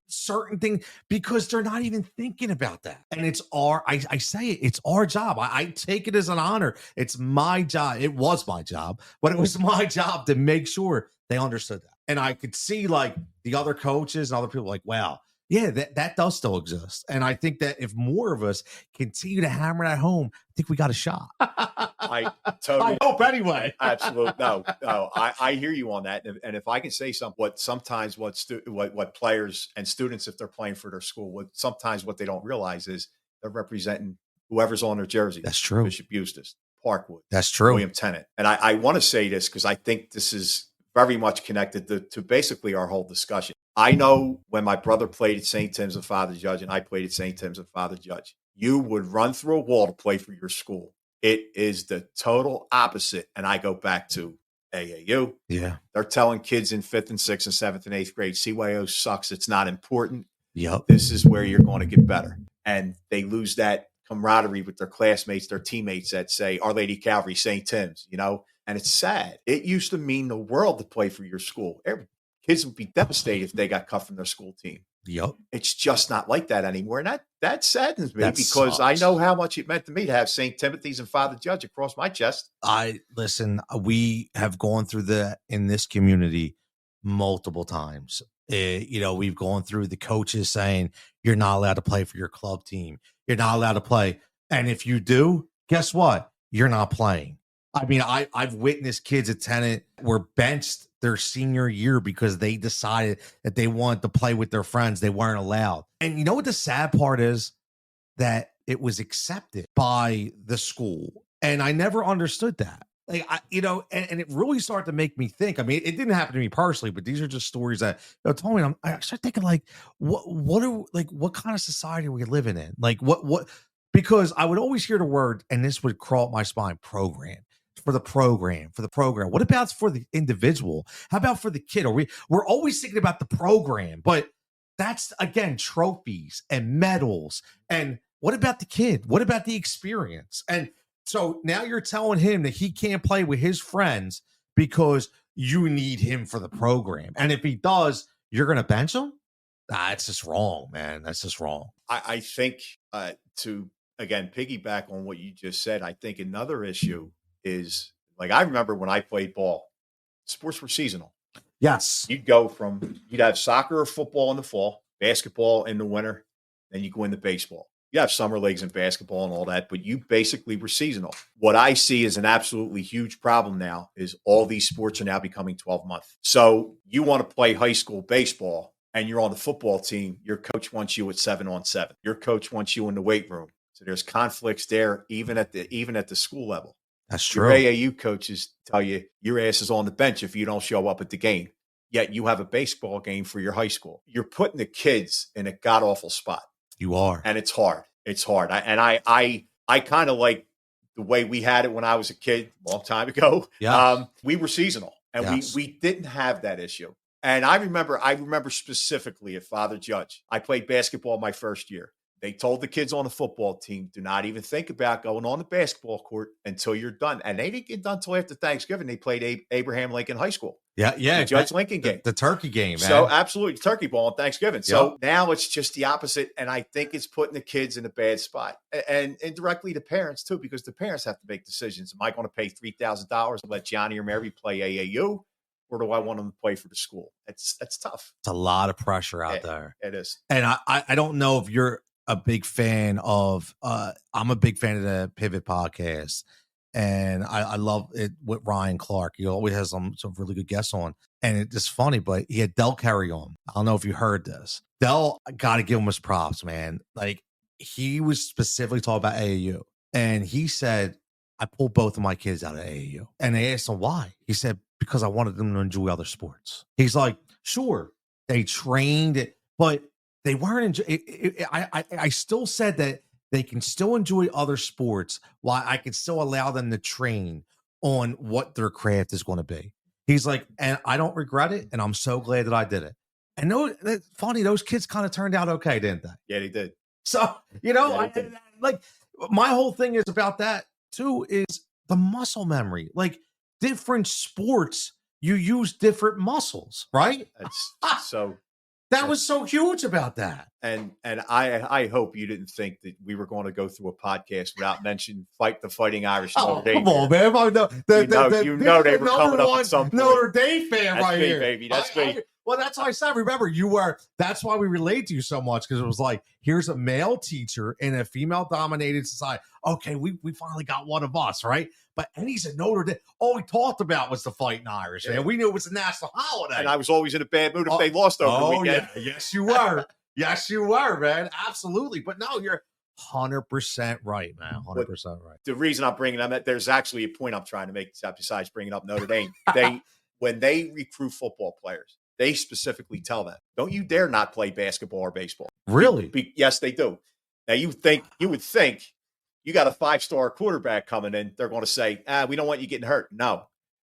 certain things, because they're not even thinking about that. And it's I say it, it's our job. I take it as an honor. It's my job. It was my job, but it was my job to make sure they understood that. And I could see like the other coaches and other people like, wow, yeah, that does still exist. And I think that if more of us continue to hammer that home, I think we got a shot. I totally hope anyway. Absolutely. No, I hear you on that. And if I can say something, what players and students, if they're playing for their school, what they don't realize is they're representing whoever's on their jersey. That's true. Bishop Eustace, Parkwood. That's true. William Tennant. And I want to say this because I think this is very much connected to basically our whole discussion. I know when my brother played at St. Tim's and Father Judge, and I played at St. Tim's and Father Judge, you would run through a wall to play for your school. It is the total opposite. And I go back to AAU. Yeah. They're telling kids in 5th and 6th and 7th and 8th grade, CYO sucks. It's not important. Yep. This is where you're going to get better. And they lose that camaraderie with their classmates, their teammates that say, Our Lady Calvary, St. Tim's, and it's sad. It used to mean the world to play for your school. Kids would be devastated if they got cut from their school team. Yep. It's just not like that anymore. And that saddens me because sucks. I know how much it meant to me to have St. Timothy's and Father Judge across my chest. Listen, we have gone through that in this community multiple times. We've gone through the coaches saying, you're not allowed to play for your club team. You're not allowed to play. And if you do, guess what? You're not playing. I mean, I've witnessed kids at Tennant were benched their senior year because they decided that they wanted to play with their friends. They weren't allowed. And you know what the sad part is? That it was accepted by the school. And I never understood that. Like, and it really started to make me think. I mean, it didn't happen to me personally, but these are just stories that told me. I started thinking, like, what kind of society are we living in? Like, what? Because I would always hear the word, and this would crawl up my spine: program. For the program. What about for the individual? How about for the kid? We're always thinking about the program, but that's again trophies and medals. And what about the kid? What about the experience? And so now you're telling him that he can't play with his friends because you need him for the program. And if he does, you're going to bench him? That's just wrong, man. That's just wrong. I think to again piggyback on what you just said, I think another issue is, like, I remember when I played ball, sports were seasonal. Yes. You'd have soccer or football in the fall, basketball in the winter, then you go into baseball. You have summer leagues in basketball and all that, but you basically were seasonal. What I see as an absolutely huge problem now is all these sports are now becoming 12-month. So you want to play high school baseball and you're on the football team, your coach wants you at 7-on-7. Your coach wants you in the weight room. So there's conflicts there, even at the school level. That's true. Your AAU coaches tell you your ass is on the bench if you don't show up at the game. Yet you have a baseball game for your high school. You're putting the kids in a god-awful spot. You are. And it's hard. It's hard. I kind of like the way we had it when I was a kid a long time ago. Yeah. We were seasonal, and we didn't have that issue. And I remember specifically at Father Judge, I played basketball my first year. They told the kids on the football team, do not even think about going on the basketball court until you're done. And they didn't get done until after Thanksgiving. They played Abraham Lincoln High School. Yeah. The Judge Lincoln game. The turkey game, man. So absolutely, turkey ball on Thanksgiving. Yep. So now it's just the opposite. And I think it's putting the kids in a bad spot. And indirectly the parents too, because the parents have to make decisions. Am I going to pay $3,000 and let Johnny or Mary play AAU? Or do I want them to play for the school? That's tough. It's a lot of pressure out there. It is. And I don't know if you're a big fan of I'm a big fan of the Pivot podcast, and I love it with Ryan Clark. He always has some really good guests on, and it's just funny, but he had Del Carey on. I don't know if you heard this. Del, got to give him his props, man. Like, he was specifically talking about AAU, and he said, I pulled both of my kids out of AAU. And they asked him why. He said, because I wanted them to enjoy other sports. He's like, sure, they trained, but they weren't. I still said that they can still enjoy other sports while I can still allow them to train on what their craft is going to be. He's like, and I don't regret it, and I'm so glad that I did it. And funny, those kids kind of turned out okay, didn't they? Yeah, they did. So, like my whole thing is about that too, is the muscle memory. Like different sports, you use different muscles, right? That's so. That was so huge about that. And I hope you didn't think that we were going to go through a podcast without mentioning the Fighting Irish. Oh, come on, man! You know they were coming up at some point. Notre Dame fan that's right me, here, baby. That's me. Well, that's why I said. Remember, that's why we relate to you so much, because it was like, here's a male teacher in a female-dominated society. Okay, we finally got one of us, right? And he's a Notre Dame. All we talked about was the Fighting Irish, man. We knew it was a national holiday. And I was always in a bad mood if they lost over the weekend. Yeah. Yes, you were. Yes, you were, man. Absolutely. But no, you're 100% right, man. 100% right. The reason I'm bringing them, there's actually a point I'm trying to make besides bringing up Notre Dame. When they recruit football players, they specifically tell them, don't you dare not play basketball or baseball. Really? Yes, they do. Now, you would think you got a 5-star quarterback coming in, they're going to say, we don't want you getting hurt. No.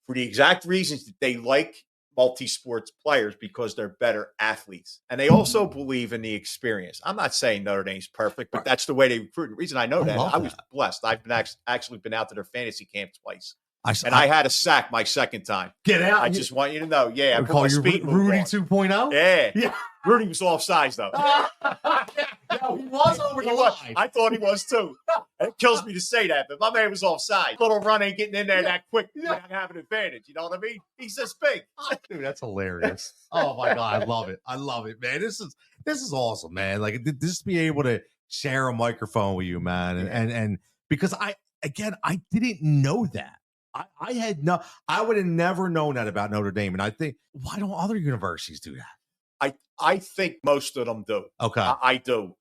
For the exact reasons that they like multi-sports players, because they're better athletes. And they also believe in the experience. I'm not saying Notre Dame's perfect, but that's the way they recruit. The reason I know that, I was blessed. I've been actually been out to their fantasy camp twice. I had a sack my second time. Get out. I just want you to know. Yeah. I call you Rudy 2.0? Yeah. Rudy was offsides, though. No, he was over the line. I thought he was, too. It kills me to say that, but my man was offside. Little run ain't getting in there that quick. I have an advantage. You know what I mean? He's this big. Dude, that's hilarious. Oh, my God. I love it. I love it, man. This is awesome, man. Like, just be able to share a microphone with you, man. And because I didn't know that. I would have never known that about Notre Dame. And I think, why don't other universities do that? I think most of them do. Okay. I do.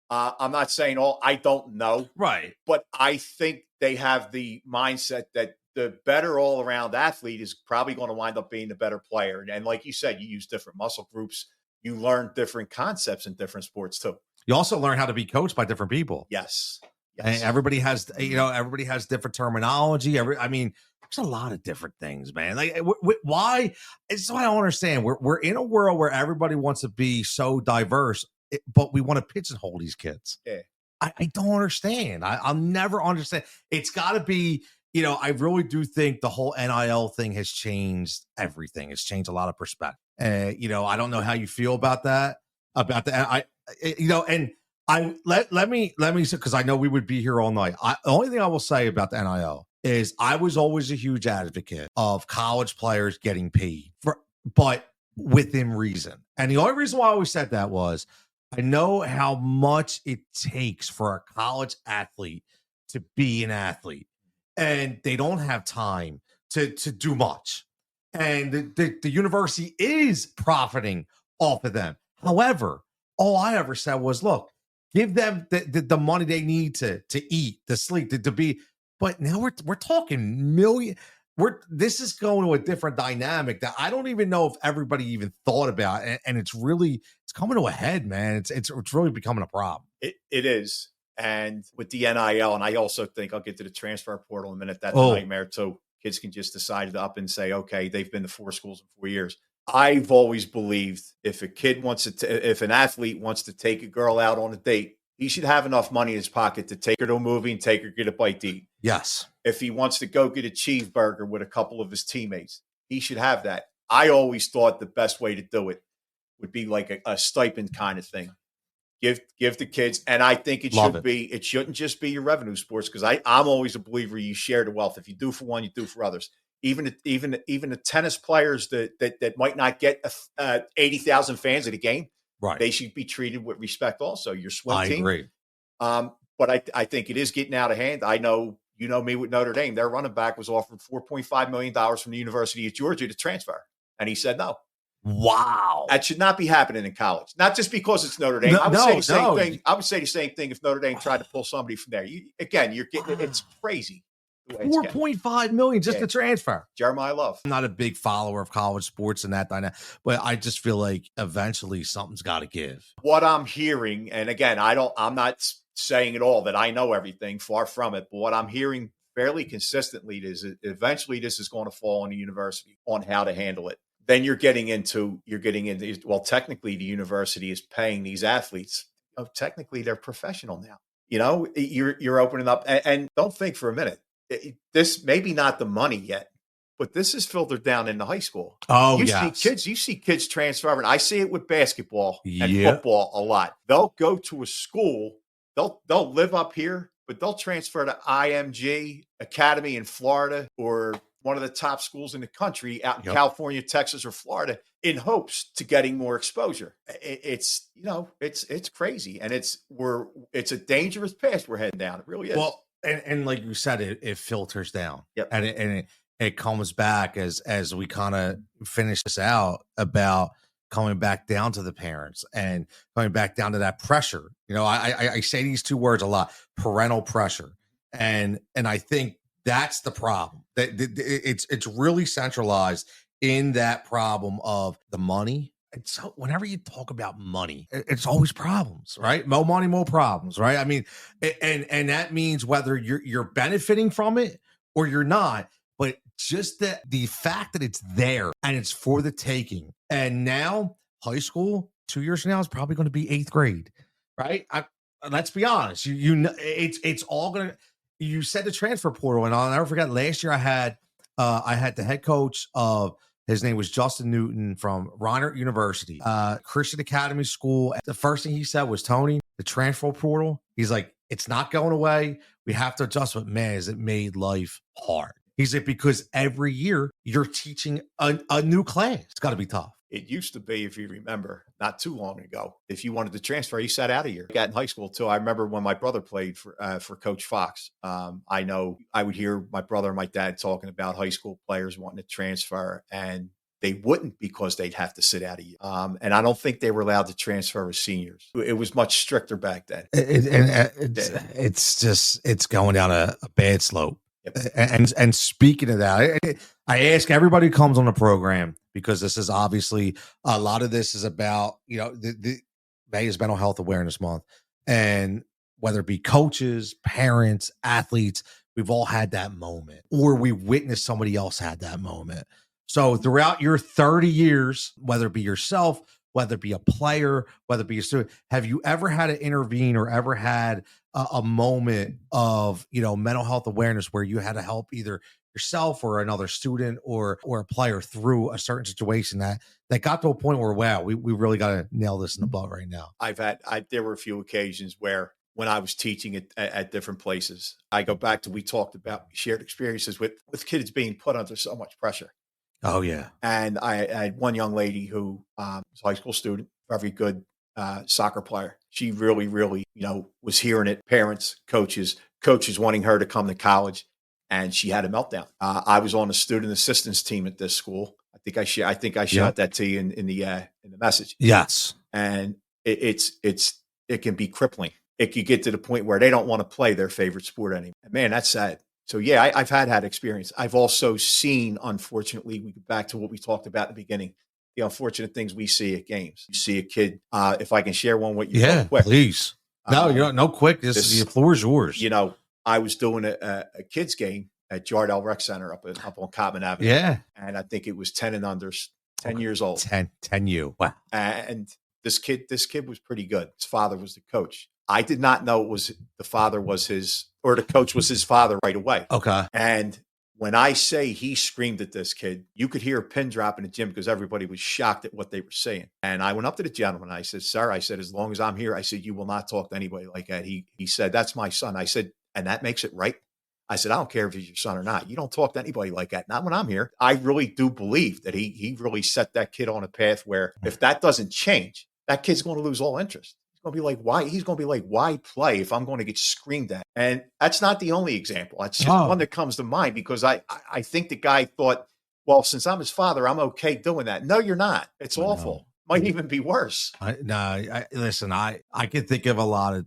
I'm not saying all. I don't know. Right. But I think they have the mindset that the better all-around athlete is probably going to wind up being the better player. And like you said, you use different muscle groups. You learn different concepts in different sports too. You also learn how to be coached by different people. Yes. And everybody has different terminology. There's a lot of different things, man. Like, why? It's what I don't understand. We're in a world where everybody wants to be so diverse, but we want to pigeonhole these kids. Yeah. I don't understand. I'll never understand. It's got to be, I really do think the whole NIL thing has changed everything. It's changed a lot of perspective. I don't know how you feel about that. Let me say, because I know we would be here all night. The only thing I will say about the NIL is I was always a huge advocate of college players getting paid, but within reason. And the only reason why I always said that was I know how much it takes for a college athlete to be an athlete, and they don't have time to do much. And the university is profiting off of them. However, all I ever said was, look, give them the money they need to eat, to sleep, to be. But now we're talking million. This is going to a different dynamic that I don't even know if everybody even thought about, and it's coming to a head, man. It's really becoming a problem. It is, and with the NIL, and I also think I'll get to the transfer portal in a minute. That's a nightmare too. Kids can just decide up and say, okay, they've been to 4 schools in 4 years. I've always believed if if an athlete wants to take a girl out on a date, he should have enough money in his pocket to take her to a movie and take her get a bite to eat. Yes. If he wants to go get a cheeseburger with a couple of his teammates, he should have that. I always thought the best way to do it would be like a stipend kind of thing. Give the kids, and I think it shouldn't just be your revenue sports, because I'm always a believer you share the wealth. If you do for one, you do for others. Even the tennis players that might not get 80,000 fans at a game, right? They should be treated with respect. Also, your swim team. I agree. But I think it is getting out of hand. I know me with Notre Dame. Their running back was offered $4.5 million from the University of Georgia to transfer, and he said no. Wow, that should not be happening in college. Not just because it's Notre Dame. I would say the same thing. I would say the same thing if Notre Dame tried to pull somebody from there. You're getting it's crazy. $4.5 million just to transfer. Jeremiah Love. I'm not a big follower of college sports and that dynamic, but I just feel like eventually something's got to give. What I'm hearing, and again, I'm not saying at all that I know everything, far from it, but what I'm hearing fairly consistently is that eventually this is going to fall on the university on how to handle it. Then you're getting into, well, technically the university is paying these athletes. Technically they're professional now. You're opening up, and don't think for a minute, this maybe not the money yet, but this is filtered down into high school. Oh, you see kids transferring. I see it with basketball and football a lot. They'll go to a school, they'll live up here, but they'll transfer to IMG Academy in Florida or one of the top schools in the country out in California, Texas, or Florida in hopes to getting more exposure. It's crazy. And it's a dangerous path we're heading down. It really is. Well, and like you said, it filters down. Yep. And it comes back as we kind of finish this out about coming back down to the parents and coming back down to that pressure. I say these two words a lot: parental pressure. And I think that's the problem. That it's really centralized in that problem of the money. And so whenever you talk about money, it's always problems, right? More money, more problems, right? I mean, and that means whether you're benefiting from it or you're not, but just the fact that it's there and it's for the taking. And now high school 2 years from now is probably going to be 8th grade, right? Let's be honest. It's all going to. You said the transfer portal, and I'll never forget. Last year, I had the head coach of, his name was Justin Newton from Reinhardt University, Christian Academy School. The first thing he said was, Tony, the transfer portal. He's like, it's not going away. We have to adjust. But man, has it made life hard? He's like, because every year you're teaching a new class. It's got to be tough. It used to be, if you remember, not too long ago, if you wanted to transfer, you sat out a year. I got in high school too. I remember when my brother played for Coach Fox. I know I would hear my brother and my dad talking about high school players wanting to transfer, and they wouldn't because they'd have to sit out a year. And I don't think they were allowed to transfer as seniors. It was much stricter back then. It's going down a bad slope. Yep. And speaking of that, I ask everybody who comes on the program, because this is obviously a lot of this is about, the May is Mental Health Awareness Month, and whether it be coaches, parents, athletes, we've all had that moment, or we witnessed somebody else had that moment. So throughout your 30 years, whether it be yourself, whether it be a player, whether it be a student, have you ever had to intervene or ever had a moment of, mental health awareness where you had to help either yourself or another student or a player through a certain situation that got to a point where, wow, we really got to nail this in the butt right now? There were a few occasions where when I was teaching at different places, I go back to, we talked about shared experiences with kids being put under so much pressure. Oh, yeah. And I had one young lady who was a high school student, very good soccer player. She really, really, was hearing it. Parents, coaches wanting her to come to college, and she had a meltdown. I was on the student assistance team at this school. I think I shot that to you in the message. Yes. And it can be crippling. It could get to the point where they don't want to play their favorite sport anymore. And man, that's sad. So yeah, I've had experience. I've also seen, unfortunately, we get back to what we talked about in the beginning, the unfortunate things we see at games. You see a kid, if I can share one with you. Yeah, quick. Please. No, quick. The floor is yours. I was doing a kids game at Jardel Rec Center up on Cottman Avenue. Yeah. And I think it was 10 and under, 10 years old. 10 you. Wow. And this kid was pretty good. His father was the coach. I did not know the coach was his father right away. Okay. And when I say he screamed at this kid, you could hear a pin drop in the gym because everybody was shocked at what they were saying. And I went up to the gentleman and I said, sir, as long as I'm here, I said, you will not talk to anybody like that. He said, that's my son. I said, and that makes it right? I said, I don't care if he's your son or not. You don't talk to anybody like that. Not when I'm here. I really do believe that he really set that kid on a path where if that doesn't change, that kid's going to lose all interest. Going to be like, why? He's going to be like, why play if I'm going to get screamed at? And that's not the only example. That's just one that comes to mind because I think the guy thought, well, since I'm his father, I'm okay doing that. No, you're not. It's awful. Might even be worse. Listen, I can think of a lot of,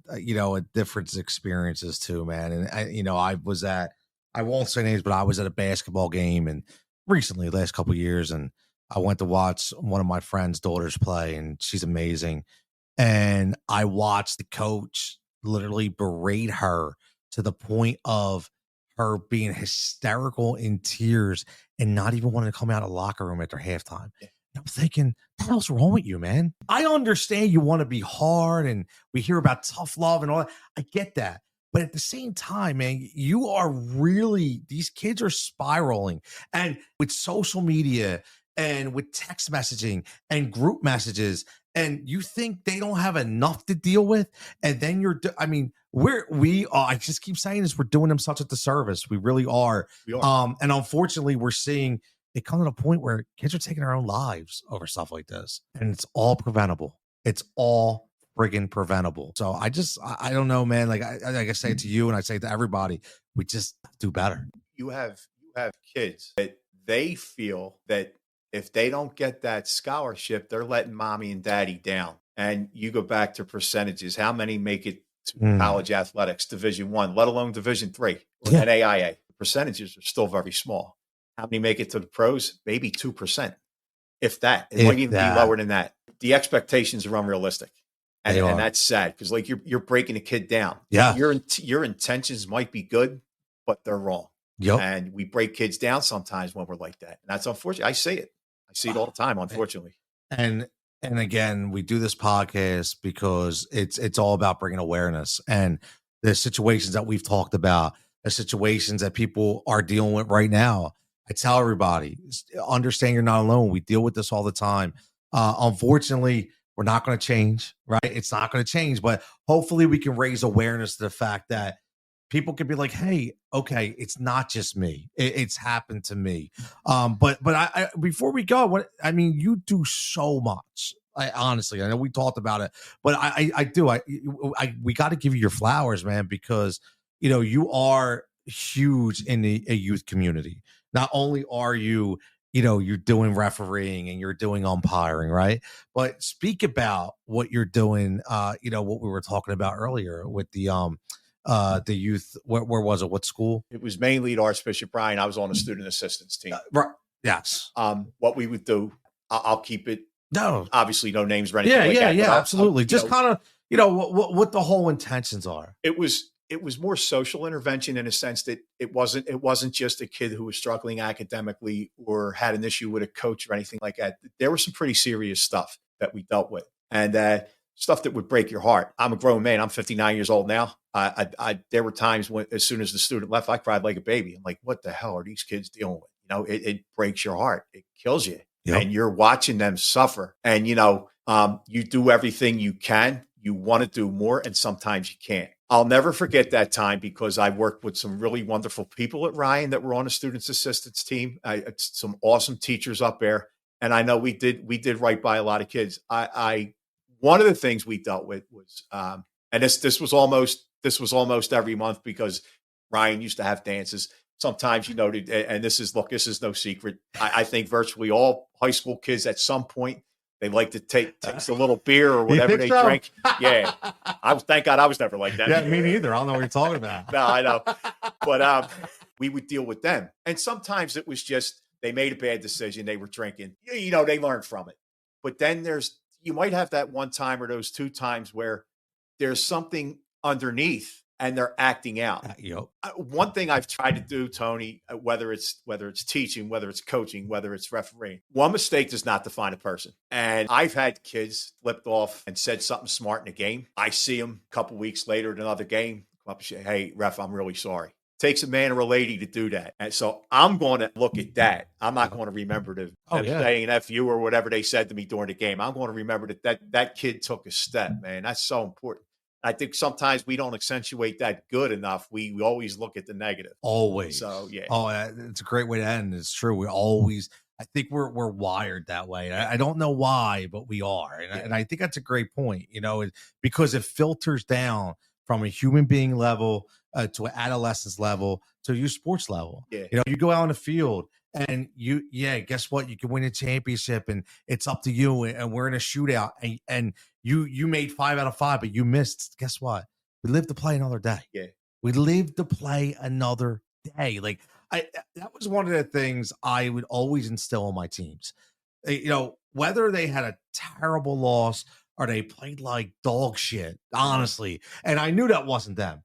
different experiences too, man. And I was at I won't say names, but I was at a basketball game and recently, last couple of years, and I went to watch one of my friend's daughters play, and she's amazing. And I watched the coach literally berate her to the point of her being hysterical in tears and not even wanting to come out of the locker room after halftime. Yeah. I'm thinking, what the hell's wrong with you, man? I understand you want to be hard and we hear about tough love and all that. I get that. But at the same time, man, you are really, these kids are spiraling. And with social media and with text messaging and group messages, and you think they don't have enough to deal with, and then I mean, we are, I just keep saying this, we're doing them such a disservice. We really are. We are. And unfortunately, we're seeing it come to a point where kids are taking their own lives over stuff like this, and it's all preventable. It's all friggin' preventable. So I don't know, man. Like I say it to you, and I say it to everybody, we just do better. You have kids that they feel that if they don't get that scholarship, they're letting mommy and daddy down. And you go back to percentages. How many make it to college athletics, Division I, let alone Division III or NAIA? The percentages are still very small. How many make it to the pros? Maybe 2%, if that. It might even be lower than that. The expectations are unrealistic. And that's sad because like you're breaking a kid down. Yeah. Your intentions might be good, but they're wrong. Yep. And we break kids down sometimes when we're like that. And that's unfortunate. I see it. I see it all the time, unfortunately. And again, we do this podcast because it's all about bringing awareness, and the situations that we've talked about, the situations that people are dealing with right now. I tell everybody, understand you're not alone. We deal with this all the time. Unfortunately, we're not going to change, right? It's not going to change, but hopefully we can raise awareness to the fact that people could be like, hey, okay, it's not just me. It's happened to me. But I before we go, you do so much. Honestly, I know we talked about it, but we got to give you your flowers, man, because, you are huge in a youth community. Not only are you, you're doing refereeing and you're doing umpiring, right? But speak about what you're doing, what we were talking about earlier with the youth. Where was it? What school? It was mainly at Archbishop Bryan. I was on the student assistance team. Right. Yes. What we would do, I'll keep it. No, obviously no names or anything. Yeah, absolutely. Just kind of, what the whole intentions are. It was more social intervention in a sense that it wasn't just a kid who was struggling academically or had an issue with a coach or anything like that. There was some pretty serious stuff that we dealt with, and stuff that would break your heart. I'm a grown man. I'm 59 years old now. There were times when, as soon as the student left, I cried like a baby. I'm like, what the hell are these kids dealing with? It breaks your heart. It kills you. Yep. And you're watching them suffer. And, you do everything you can. You want to do more, and sometimes you can't. I'll never forget that time because I worked with some really wonderful people at Ryan that were on the students assistance team. Some awesome teachers up there. And I know we did right by a lot of kids. One of the things we dealt with was, and this was almost every month because Ryan used to have dances. Sometimes, and this is no secret. I think virtually all high school kids at some point, they like to take a little beer or whatever they drink. Yeah. Thank God I was never like that. Yeah, me neither. I don't know what you're talking about. No, I know. But we would deal with them. And sometimes it was just, they made a bad decision. They were drinking, they learned from it. But then you might have that one time or those two times where there's something underneath and they're acting out. Yep. One thing I've tried to do, Tony, whether it's teaching, whether it's coaching, whether it's refereeing, one mistake does not define a person. And I've had kids flipped off and said something smart in a game. I see them a couple weeks later in another game, come up and say, hey, ref, I'm really sorry. It takes a man or a lady to do that. And so I'm going to look at that. I'm not going to remember them saying F you or whatever they said to me during the game. I'm going to remember that kid took a step, man. That's so important. I think sometimes we don't accentuate that good enough. We always look at the negative. Always. So, yeah. Oh, it's a great way to end. It's true. I think we're wired that way. I don't know why, but we are. And I think that's a great point, because it filters down from a human being level to an adolescence level to your sports level. Yeah. You go out on the field and guess what? You can win a championship and it's up to you. And we're in a shootout and you made 5 out of 5, but you missed. Guess what? We live to play another day. Yeah. We live to play another day. Like that was one of the things I would always instill on my teams. Whether they had a terrible loss or they played like dog shit, honestly. And I knew that wasn't them.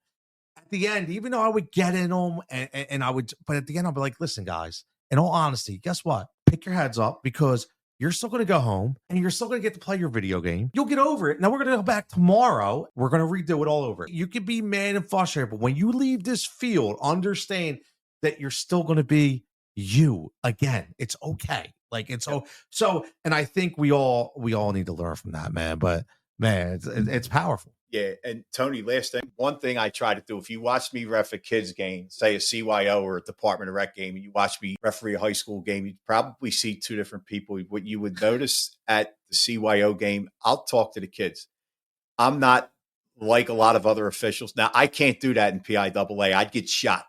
At the end, even though I would get in them and I would, but at the end, I'll be like, listen, guys, in all honesty, guess what? Pick your heads up because you're still going to go home and you're still going to get to play your video game. You'll get over it. Now we're going to go back tomorrow. We're going to redo it all over. You can be mad and frustrated, but when you leave this field, understand that you're still going to be you again. It's okay. Like it's so, and I think we all need to learn from that, man. But man, it's powerful. Yeah, and Tony, last thing, one thing I try to do, if you watch me ref a kids game, say a CYO or a Department of Rec game, and you watch me referee a high school game, you'd probably see two different people. What you would notice at the CYO game, I'll talk to the kids. I'm not like a lot of other officials. Now, I can't do that in PIAA. I'd get shot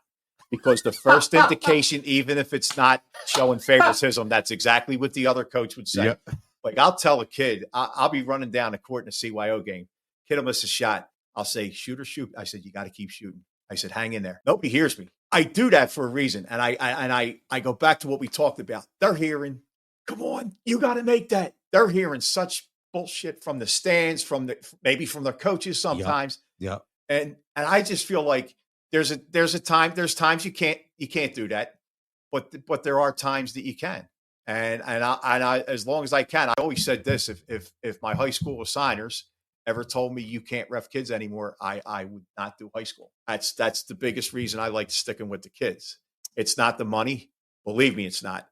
because the first indication, even if it's not showing favoritism, that's exactly what the other coach would say. Yep. Like I'll tell a kid, I'll be running down the court in a CYO game. Kid will miss a shot. I'll say, shoot or shoot. I said, you got to keep shooting. I said, hang in there. Nobody hears me. I do that for a reason. And I go back to what we talked about. They're hearing, come on, you got to make that. They're hearing such bullshit from the stands, maybe from their coaches sometimes. Yeah. And I just feel like there's times you can't do that, but there are times that you can. And I as long as I can, I always said this, if my high school assigners ever told me you can't ref kids anymore, I would not do high school. That's the biggest reason I like sticking with the kids. It's not the money. Believe me, it's not.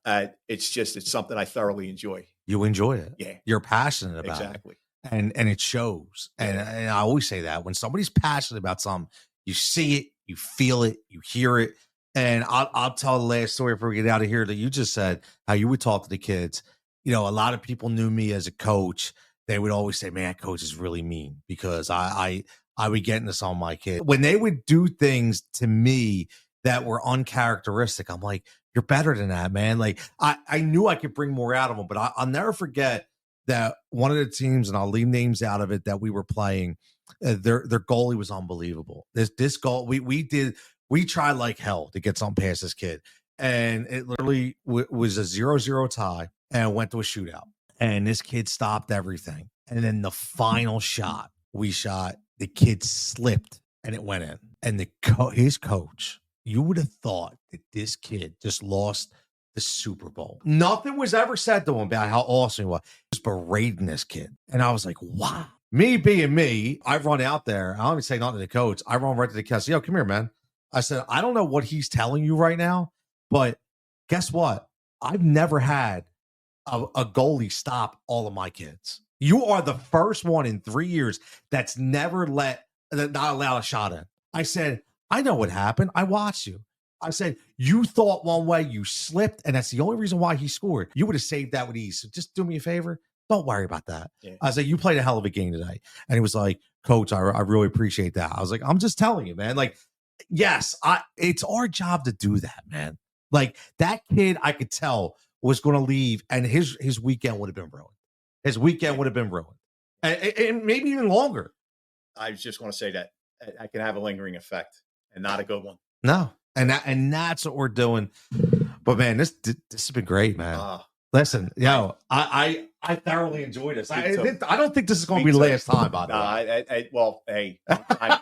It's something I thoroughly enjoy. You enjoy it. Yeah. You're passionate about exactly. it. And it shows. Yeah. And I always say that when somebody's passionate about something, you see it, you feel it, you hear it. And I'll tell the last story before we get out of here that you just said, how you would talk to the kids. A lot of people knew me as a coach. They would always say, man, coach is really mean because I would get into some of my kids. When they would do things to me that were uncharacteristic, I'm like, you're better than that, man. Like I knew I could bring more out of them, but I'll never forget that one of the teams, and I'll leave names out of it, that we were playing, their goalie was unbelievable. This goal, we tried like hell to get something past this kid. And it literally was a 0-0 tie and went to a shootout. And this kid stopped everything. And then the final shot we shot, the kid slipped and it went in. And his coach, you would have thought that this kid just lost the Super Bowl. Nothing was ever said to him about how awesome he was. He was berating this kid. And I was like, wow. Me being me, I run out there. I don't even say nothing to the coach. I run right to the kid. I say, yo, come here, man. I said, I don't know what he's telling you right now, but guess what? I've never had a goalie stop all of my kids. You are the first one in 3 years that's never not allowed a shot in. I said, I know what happened. I watched you. I said, you thought one way, you slipped, and that's the only reason why he scored. You would have saved that with ease. So just do me a favor. Don't worry about that. Yeah. I said, you played a hell of a game today. And he was like, coach, I really appreciate that. I was like, I'm just telling you, man. Like, yes, it's our job to do that, man. Like that kid, I could tell was going to leave, and his weekend would have been ruined. His weekend would have been ruined, and maybe even longer. I just want to say that I can have a lingering effect, and not a good one. No, and that's what we're doing. But man, this has been great, man. Listen, I thoroughly enjoyed this. I don't think this is going to be the last time, by the way. Well, hey,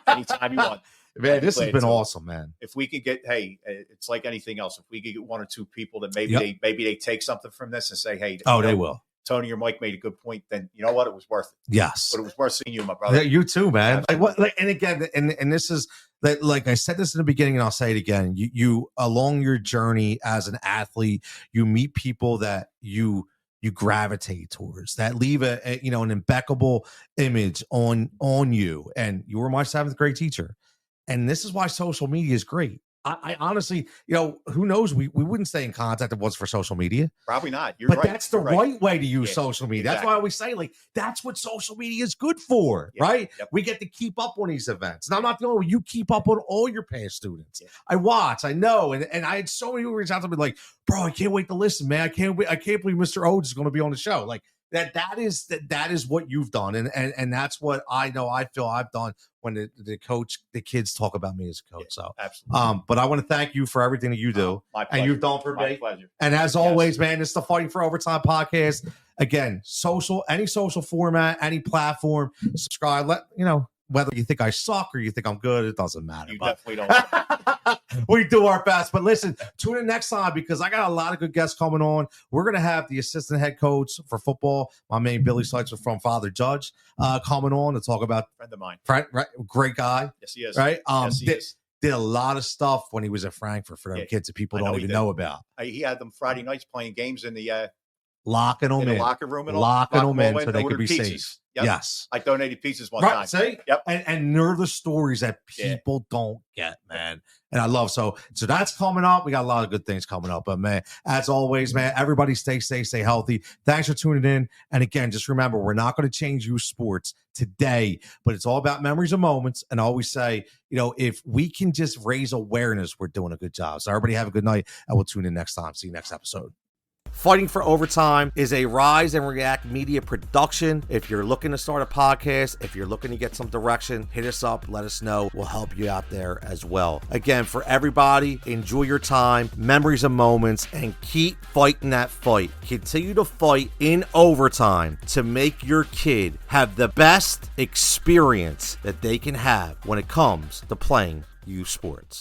anytime you want. Man, this has been awesome, man. If we could get, it's like anything else. If we could get one or two people that maybe they take something from this and say, hey, they will. Tony or Mike made a good point. Then you know what? It was worth it. Yes, but it was worth seeing you, my brother. Yeah, you too, man. And again, and this is like I said this in the beginning, and I'll say it again. You along your journey as an athlete, you meet people that you gravitate towards, that leave an impeccable image on you. And you were my 7th grade teacher. And this is why social media is great. I honestly, who knows? We wouldn't stay in contact if it was for social media. Probably not. But that's the right way to use social media. Exactly. That's why I always say, like, that's what social media is good for, right? Yep. We get to keep up on these events. And I'm not the only one. You keep up on all your past students. Yeah. I watch, I know. And I had so many people reach out to me like, bro, I can't wait to listen, man. I can't believe Mr. Odes is going to be on the show. Like, that is what you've done, and that's what I know. I feel I've done when the kids talk about me as a coach. So absolutely. But I want to thank you for everything that you do and you've done for my me. Pleasure. And as always, man, it's the Fighting for Overtime podcast. Again, any social format, any platform, subscribe. Let you know whether you think I suck or you think I'm good. It doesn't matter. You definitely don't. We do our best. But listen, tune in next time because I got a lot of good guests coming on. We're going to have the assistant head coach for football, my man Billy Seitzer from Father Judge, coming on to talk about. Friend of mine. Right, great guy. Yes, he is. Right? Yes, he is. Did a lot of stuff when he was at Frankfurt for them kids that people don't even know about. He had them Friday nights playing games in the locking them in the locker room and locking them in so they could be pizzas. safe. Yep. Yes, I donated pizzas one time. See, yep, and they're the stories that people don't get, man. And I love so that's coming up. We got a lot of good things coming up, but man, as always, man, everybody stay safe, stay healthy. Thanks for tuning in. And again, just remember, we're not going to change youth sports today, but it's all about memories and moments. And I always say, if we can just raise awareness, we're doing a good job. So everybody have a good night, and we'll tune in next time. See you next episode. Fighting for Overtime is a Rise and React media production. If you're looking to start a podcast, if you're looking to get some direction, hit us up, let us know. We'll help you out there as well. Again, for everybody, enjoy your time, memories and moments, and keep fighting that fight. Continue to fight in overtime to make your kid have the best experience that they can have when it comes to playing youth sports.